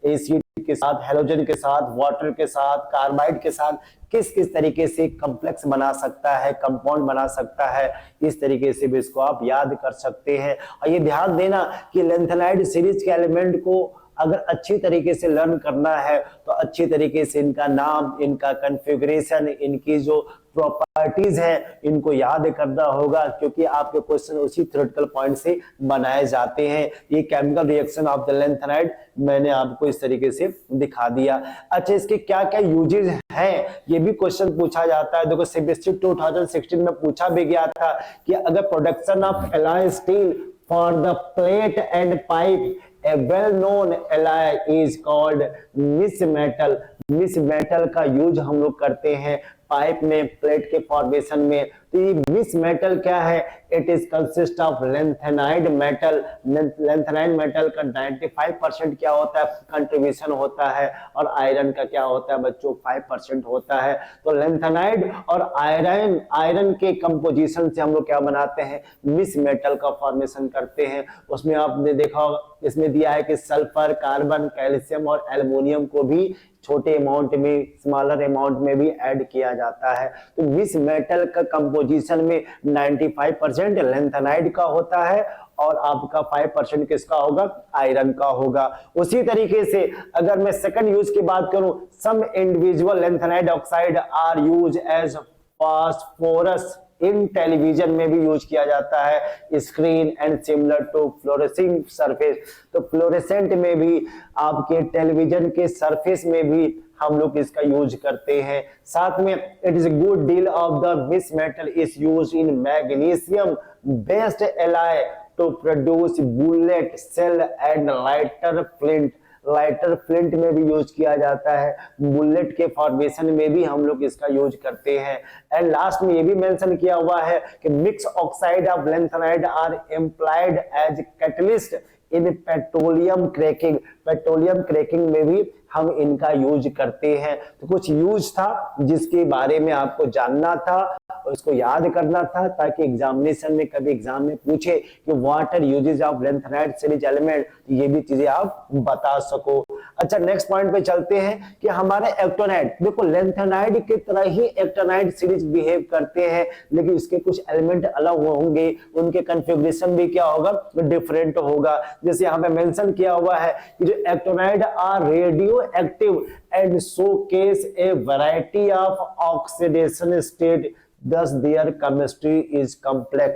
एसिड के साथ, हैलोजन के साथ, वाटर के साथ, कार्बाइड के साथ किस किस तरीके से कॉम्प्लेक्स बना सकता है, कंपाउंड बना सकता है, इस तरीके से भी इसको आप याद कर सकते हैं। और ये ध्यान देना कि लेंथेनाइड सीरीज के एलिमेंट को अगर अच्छी तरीके से लर्न करना है तो अच्छी तरीके से इनका नाम, इनका कॉन्फ़िगरेशन, इनकी जो प्रॉपर्टीज है इनको याद करना होगा, क्योंकि आपके क्वेश्चन उसी थ्योरेटिकल पॉइंट से बनाए जाते हैं। ये chemical reaction of the lanthanide मैंने आपको इस तरीके से दिखा दिया। अच्छा इसके क्या क्या यूजेज हैं, ये भी क्वेश्चन पूछा जाता है। देखो सीबीएसई 2016 में पूछा भी गया था कि अगर production of alloy steel for the plate and pipe, a well-known alloy is called misch metal. Misch metal का यूज हम लोग करते हैं पाइप में, प्लेट के फॉर्मेशन में। तो ये मिस मेटल क्या है, it is consist of lanthanide metal. Lanthanide metal का 95% क्या होता है, कंट्रीब्यूशन होता है, और आयरन का क्या होता है बच्चों, 5% होता है। तो लेंथेनाइड और आयरन के कंपोजिशन से हम लोग क्या बनाते हैं, मिस मेटल का फॉर्मेशन करते हैं। उसमें आपने देखा होगा इसमें दिया है कि सल्फर, कार्बन, कैल्शियम और एल्युमिनियम को भी छोटे अमाउंट में, स्मॉलर अमाउंट में भी ऐड किया जाता है। तो मिस मेटल का कंपोजिशन में 95% लेंथेनाइड का होता है और आपका 5% किसका होगा, आयरन का होगा। उसी तरीके से अगर मैं सेकंड यूज की बात करूं, some individual lanthanide oxide are use as phosphors. इन टेलीविजन में भी यूज किया जाता है, screen and similar to fluorescing surface. तो फ्लोरेसेंट में भी, आपके टेलीविजन के सरफेस में भी हम लोग इसका यूज करते हैं। साथ में it is good deal of the misch metal is use in magnesium based alloy to produce bullet shell and lighter flint. Lighter flint में भी यूज किया जाता है, बुलेट के फॉर्मेशन में भी हम लोग इसका यूज करते हैं। एंड लास्ट में ये भी मेंशन किया हुआ है कि mix oxide of lanthanide are employed as catalyst in petroleum cracking. Petroleum cracking में भी हम इनका यूज करते हैं। तो कुछ यूज था जिसके बारे में आपको जानना था, उसको याद करना था, ताकि एग्जामिनेशन में कभी एग्जाम में पूछे कि what are uses of lanthanide series element, ये भी चीजें आप बता सको। अच्छा, नेक्स्ट पॉइंट पे चलते हैं कि हमारे एक्टोनाइड, देखो लेंथेनाइड की तरह ही एक्टोनाइड सीरीज बिहेव करते हैं, लेकिन इसके कुछ एलिमेंट अलग होंगे, उनके कॉन्फ़िगरेशन भी क्या होगा, डिफरेंट होगा। जैसे यहाँ पे मेंशन किया हुआ है कि जो actinide are radioactive and showcase a variety of oxidation state, thus their chemistry is complex।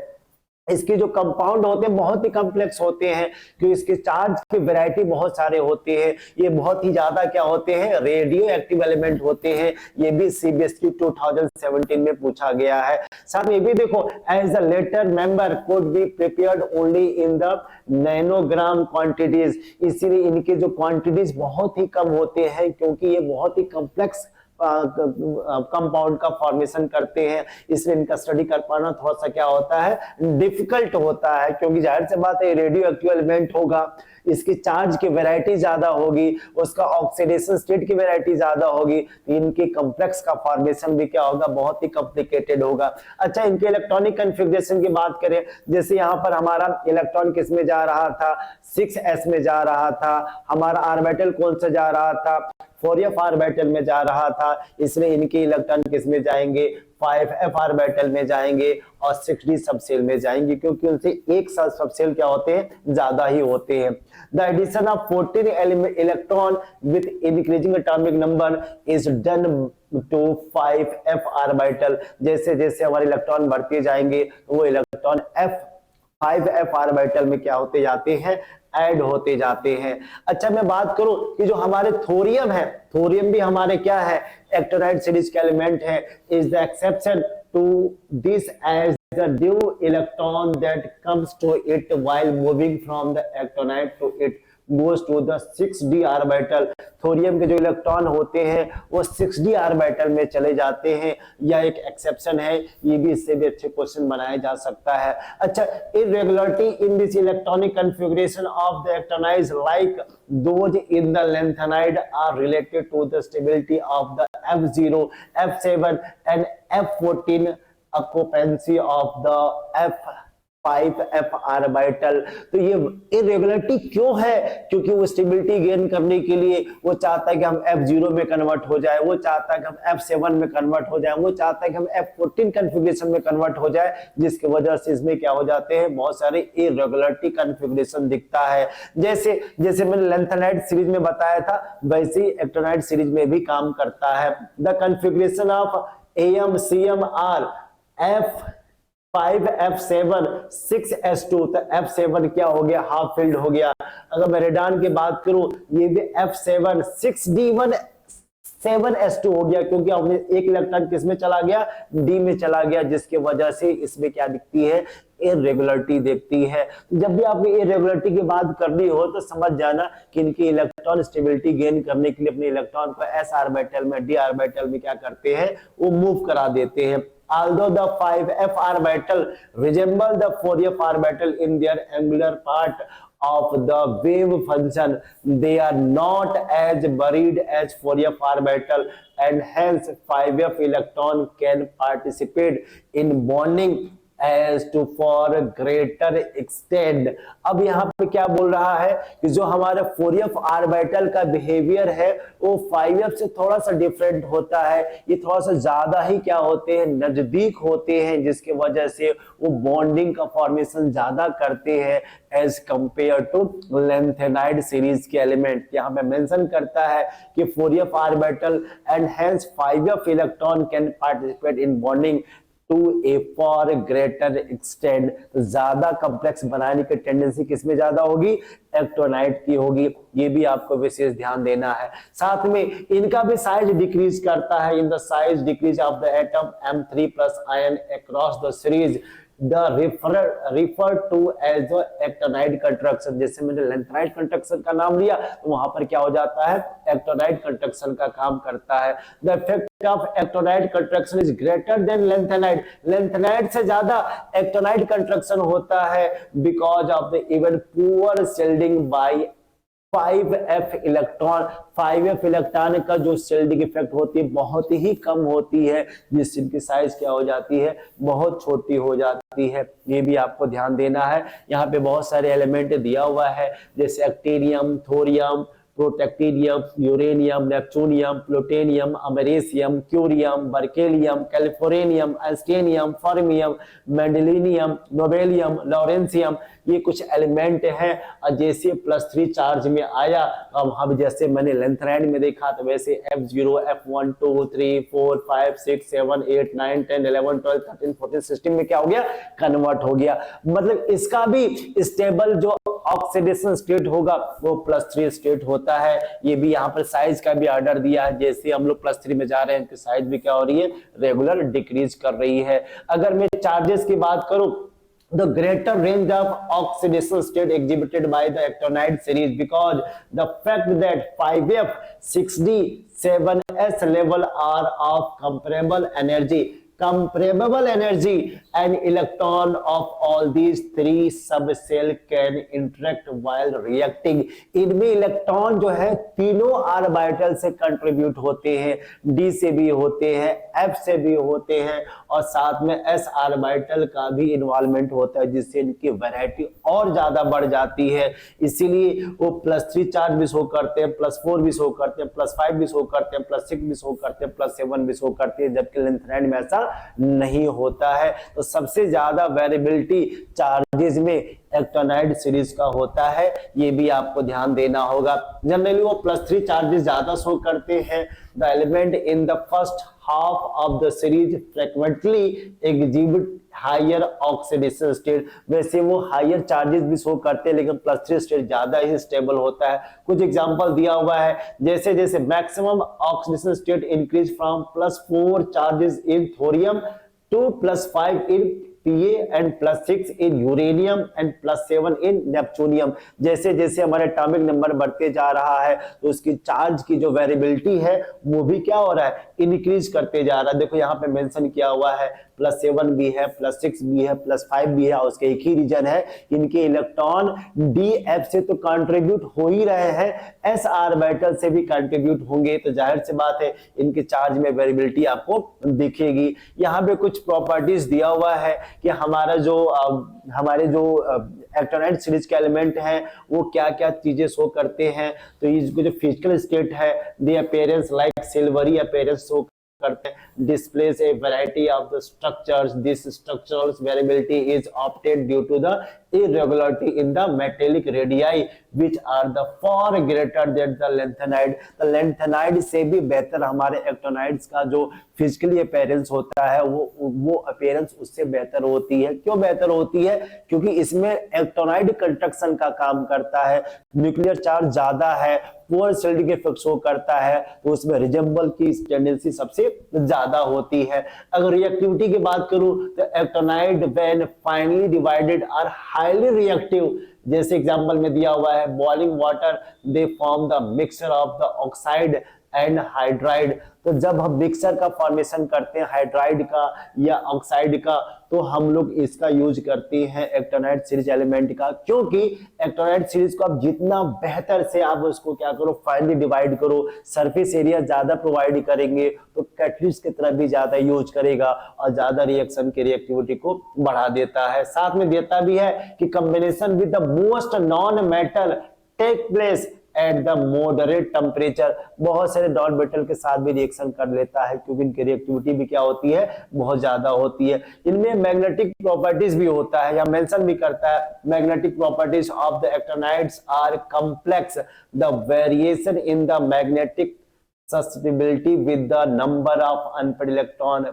इसके जो कंपाउंड होते हैं बहुत ही कॉम्प्लेक्स होते हैं, क्योंकि इसके चार्ज की वैरायटी बहुत सारे होते हैं, ये बहुत ही ज्यादा क्या होते हैं, रेडियो एक्टिव एलिमेंट होते हैं। ये भी सीबीएसई 2017 में पूछा गया है। साथ में ये भी देखो, as the later member could be prepared only in the nanogram quantities, इसीलिए इनके जो क्वांटिटीज बहुत ही कम होते हैं, क्योंकि ये बहुत ही कॉम्प्लेक्स कंपाउंड का फॉर्मेशन करते हैं, इसलिए इनका स्टडी कर पाना थोड़ा सा क्या होता है, डिफिकल्ट होता है। क्योंकि जाहिर सी बात है रेडियो एक्टिव एलिमेंट होगा, इसकी चार्ज की वैरायटी ज्यादा होगी, उसका ऑक्सीडेशन स्टेट की वैरायटी ज्यादा होगी, तो इनके कॉम्प्लेक्स का फॉर्मेशन भी क्या होगा, बहुत ही कॉम्प्लिकेटेड होगा। अच्छा, इनके इलेक्ट्रॉनिक कॉन्फ़िगरेशन की बात करें, जैसे यहाँ पर हमारा इलेक्ट्रॉन किस में जा रहा था, 6s में जा रहा था, हमारा ऑर्बिटल कौन सा जा रहा था, 4f ऑर्बिटल में जा रहा था, इसलिए इनके इलेक्ट्रॉन किस में जाएंगे, 5f ऑर्बिटल में जाएंगे और 6d सबसेल में जाएंगे, क्योंकि उनसे एक सबसेल क्या होते हैं, ज्यादा ही होते हैं। The addition of 14 electron with increasing atomic number is done to 5f orbital. जैसे जैसे हमारे इलेक्ट्रॉन बढ़ते जाएंगे तो वो इलेक्ट्रॉन 5f ऑर्बिटल में क्या होते जाते हैं, ऐड होते जाते हैं। अच्छा, मैं बात करूं कि जो हमारे थोरियम है, थोरियम भी हमारे क्या है, एक्टोनाइड सीरीज के एलिमेंट है। Is the exception to this as the new electron that comes to it while moving from the actinide to it goes to the 6d orbital. Thorium के जो electron होते हैं वो 6d ऑर्बिटल में चले जाते हैं, यह एक एक्सेप्शन है, ये भी इससे भी अच्छे क्वेश्चन बनाया जा सकता है। अच्छा, irregularity in this electronic configuration of the actinides like those in the lanthanide are related to the stability of the F0, F7 and F14 occupancy of the F5f orbital. तो ये इरेगुलरिटी क्यों है, क्योंकि वो स्टेबिलिटी गेन करने के लिए वो चाहता है कि हम F0 में कन्वर्ट हो जाए, वो चाहता है कि हम F7 में कन्वर्ट हो जाए, वो चाहता है कि हम F14 कॉन्फ़िगरेशन में कन्वर्ट हो जाए, जिसकी वजह से इसमें क्या हो जाते हैं, बहुत सारे इरेगुलरिटी कॉन्फ़िगरेशन दिखता है। जैसे जैसे मैंने लेंथेनाइड सीरीज में बताया था, वैसे ही एक्टिनाइड सीरीज में भी काम करता है। The configuration of AmCmR F5F7 6s2, तो F7 क्या हो गया, हाफ फील्ड हो गया। अगर मैं रेडान की बात करूं, ये भी F7 6d1 7s2 हो गया, क्योंकि हमने एक इलेक्ट्रॉन किस में चला गया, डी में चला गया, जिसकी वजह से इसमें क्या दिखती है, इरेगुलरिटी देखती है। जब भी आपको इरेगुलरिटी की बात करनी हो तो समझ जाना कि इनकी इलेक्ट्रॉन स्टेबिलिटी गेन करने के लिए अपने इलेक्ट्रॉन को s ऑर्बिटल में, d ऑर्बिटल में क्या करते हैं, वो मूव करा देते हैं। Although the 5f orbital resemble the 4f orbital in their angular part of the wave function, they are not as buried as 4f orbital, and hence 5f electron can participate in bonding as to for greater extent। अब यहाँ पे क्या बोल रहा है कि जो हमारा 4f ऑर्बिटल का बिहेवियर है वो 5f से थोड़ा सा डिफरेंट होता है, ये थोड़ा सा ज्यादा ही क्या होते हैं, नजदीक होते हैं, जिसकी वजह से वो बॉन्डिंग का फॉर्मेशन ज्यादा करते हैं as compare to lanthanide series के एलिमेंट। यहाँ पे मेंशन करता है कि 4f orbital and hence 5f electron can participate in bonding to a far greater extent. ज्यादा कॉम्प्लेक्स बनाने की टेंडेंसी किसमें ज्यादा होगी, एक्टोनाइड की होगी, ये भी आपको विशेष ध्यान देना है। साथ में इनका भी साइज डिक्रीज करता है, इन the size decrease of the atom M3+ ion across the series the referred to as the actinide construction। जैसे मैंने लेंथेनाइड कंस्ट्रक्शन का नाम लिया तो वहां पर क्या हो जाता है, एक्टिनाइड कंस्ट्रक्शन का काम करता है। the effect of actinide construction is greater than lanthanide, lanthanide से ज्यादा एक्टिनाइड कंस्ट्रक्शन होता है because of the even poor shielding by 5f electron. 5f electron का जो शेल्डिंग इफेक्ट होती है बहुत ही कम होती है, जिससे इनकी साइज क्या हो जाती है, बहुत छोटी हो जाती है। ये भी आपको ध्यान देना है। यहाँ पे बहुत सारे एलिमेंट दिया हुआ है, जैसे actinium, thorium, protactinium, uranium, neptunium, plutonium, americium, curium, berkelium, californium, einsteinium, fermium, mendelevium, nobelium, lawrencium, ये कुछ एलिमेंट हैं। और जैसे +3 चार्ज में आया, अब हम जैसे मैंने लेंथराइड में देखा तो वैसे F0, F1, 2, 3, 4, 5, 6, 7, 8, 9, 10, 11, 12, 13, 14 सिस्टम में क्या हो गया, कन्वर्ट हो गया। मतलब इसका भी स्टेबल जो ऑक्सीडेशन स्टेट होगा वो +3 स्टेट होता है। ये भी यहाँ पर साइज का भी ऑर्डर दिया है, जैसे हम लोग +3 में जा रहे हैं तो साइज भी क्या हो रही है, रेगुलर डिक्रीज कर रही है। अगर मैं चार्जेस की बात करूं, the greater range of oxidation state exhibited by the actinide series, because the fact that 5f, 6d, 7s level are of comparable energy and electron of all these three subshell can interact while reacting। इनमें electron जो है तीनों orbital से contribute होते हैं, D से भी होते हैं, एफ से भी होते हैं, और साथ में एस ऑर्बिटल का भी इन्वॉल्वमेंट होता है, जिससे इनकी वैरायटी और ज्यादा बढ़ जाती है। इसीलिए वो +3 चार्ज भी शो करते हैं, +4 भी शो करते हैं, +5 भी शो करते हैं, +6 भी शो करते हैं, +7 भी शो करते हैं, जबकि लेंथराइड में ऐसा नहीं होता है। तो सबसे ज्यादा वेरिएबिलिटी चार्जेस में एक्टिनाइड सीरीज का होता है, ये भी आपको ध्यान देना होगा। जनरली वो +3 चार्जेस ज्यादा शो करते हैं। The element in the first half of the series frequently exhibit higher oxidation state. वैसे वो हायर चार्जेस भी शो करते हैं, लेकिन +3 स्टेट ज्यादा ही स्टेबल होता है। कुछ एग्जांपल दिया हुआ है, जैसे जैसे maximum oxidation state increase from +4 charges in thorium to +5 in Pa and +6 in uranium and +7 in neptunium. जैसे जैसे हमारे एटॉमिक नंबर बढ़ते जा रहा है तो उसकी चार्ज की जो वेरिएबिलिटी है वो भी क्या हो रहा है, इंक्रीज करते जा रहा है। देखो यहाँ पे मेंशन किया हुआ है +7 भी है, +6 भी है, +5 भी है, और उसके एक ही रीजन है, इनके इलेक्ट्रॉन डी एफ से तो कंट्रीब्यूट हो ही रहे हैं, एस ऑर्बिटल से भी कंट्रीब्यूट होंगे, तो जाहिर सी बात है इनके चार्ज में वेरिएबिलिटी आपको दिखेगी। यहाँ पे कुछ प्रॉपर्टीज दिया हुआ है कि हमारे जो एक्टिनाइड सीरीज के एलिमेंट हैं वो क्या क्या चीजें शो करते हैं। तो इसको जो फिजिकल स्टेट है, the appearance like silvery appearance show करते हैं, displays a variety of the structures. This structural variability is obtained due to the irregularity in the metallic radii which are the far greater than the lanthanide। तो lanthanide से भी बेहतर हमारे actinides का जो physically appearance होता है वो अपीयरेंस उससे बेहतर होती है। क्यों बेहतर होती है? क्योंकि इसमें एक्टिनाइड कंस्ट्रक्शन का काम करता है, न्यूक्लियर चार्ज ज्यादा है, पुअर शेल्डिंग इफेक्ट शो करता है, तो उसमें रिजेंबल की टेंडेंसी सबसे ज्यादा होती है। अगर रिएक्टिविटी की बात करूं तो actinide when finely divided are highly reactive. जैसे एग्जांपल में दिया हुआ है, boiling water they form the mixture of the oxide and hydride. तो जब हम मिक्सचर का फॉर्मेशन करते हैं हाइड्राइड का या ऑक्साइड का, तो हम लोग इसका यूज करते हैं एक्टिनाइड सीरीज एलिमेंट का, क्योंकि एक्टिनाइड सीरीज को आप जितना बेहतर से आप उसको क्या करो, फाइनली डिवाइड करो, सरफेस एरिया ज्यादा प्रोवाइड करेंगे तो कैटलिस्ट की तरह भी ज्यादा यूज करेगा और ज्यादा रिएक्शन की रिएक्टिविटी को बढ़ा देता है। साथ में देता भी है कि combination with the most non metal take place at the moderate temperature. बहुत सारे नॉन मेटल के साथ भी रिएक्शन कर लेता है, क्योंकि इनकी रिएक्टिविटी भी क्या होती है, बहुत ज्यादा होती है। इनमें मैग्नेटिक प्रॉपर्टीज भी होता है, या मेंशन भी करता है, magnetic properties of the actinides are complex. The variation in the magnetic susceptibility with the number of unpaired electron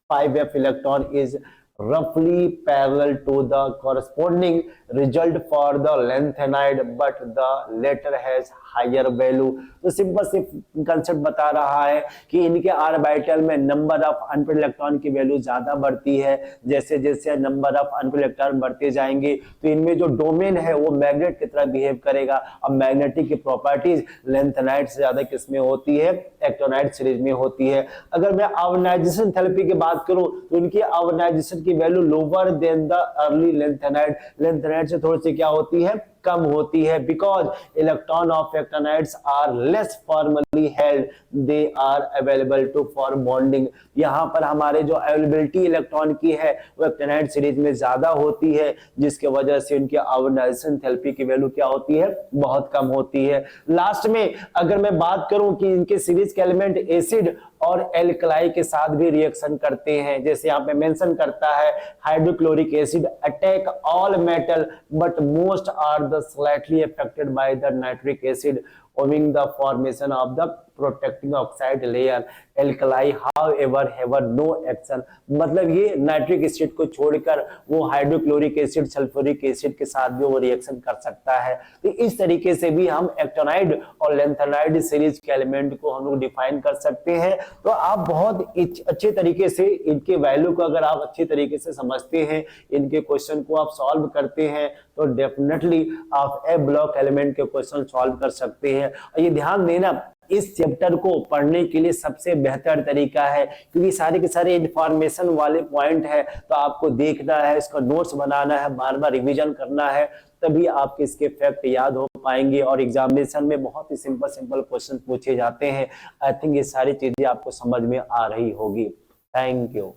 5f electron is roughly parallel to the corresponding result for the lanthanide, but the latter has higher value। तो simple से concept बता रहा है कि इनके orbital में number of unpaired electron की value ज्यादा बढ़ती है। जैसे जैसे नंबर ऑफ अनपेयर्ड इलेक्ट्रॉन बढ़ते जाएंगे तो इनमें जो डोमेन है वो मैग्नेट की तरह बिहेव करेगा। अब मैग्नेटिक की प्रॉपर्टीज लेंथेनाइड से ज्यादा किसमें होती है, एक्टिनाइड सीरीज में होती है। अगर मैं आयोनाइजेशन थेरेपी की बात करूं तो इनकी आयोनाइजेशन की value lower than the early lanthanide. Lanthanide से थोड़ी सी क्या होती है, कम होती है, because electron of actinides are less formally held, they are available to for bonding. यहाँ पर हमारे जो अवेलेबिलिटी इलेक्ट्रॉन की है वो एक्टिनाइड सीरीज में ज्यादा होती है, जिसके वजह से उनके आयोनाइजेशन एंथैल्पी की वैल्यू क्या होती है, बहुत कम होती है। लास्ट में अगर मैं बात करूं कि इनके सीरीज के एलिमेंट एसिड और एल्कलाई के साथ भी रिएक्शन करते हैं, जैसे यहाँ पे मेंशन करता है hydrochloric acid attack all metal but most are the slightly affected by the nitric acid owing the formation of the protecting oxide layer. Alkali however have no action, मतलब ये नाइट्रिक एसिड को छोड़कर वो hydrochloric acid sulphuric acid के साथ भी वो reaction कर सकता है। तो इस तरीके से भी हम एक्टिनाइड और लैंथेनाइड सीरीज के एलिमेंट को हम लोग डिफाइन कर सकते हैं। तो आप बहुत अच्छे तरीके से इनके वैल्यू को अगर आप अच्छे तरीके से समझते हैं, इनके क्वेश्चन को आप सॉल्व करते हैं, तो डेफिनेटली आप ए ब्लॉक एलिमेंट के क्वेश्चन सॉल्व कर सकते हैं। ये ध्यान देना, इस चैप्टर को पढ़ने के लिए सबसे बेहतर तरीका है, क्योंकि सारे के सारे इंफॉर्मेशन वाले पॉइंट है, तो आपको देखना है, इसका नोट्स बनाना है, बार बार रिवीजन करना है, तभी आपके इसके फैक्ट याद हो पाएंगे। और एग्जामिनेशन में बहुत ही सिंपल सिंपल क्वेश्चन पूछे जाते हैं। आई थिंक ये सारी चीजें आपको समझ में आ रही होगी। Thank you.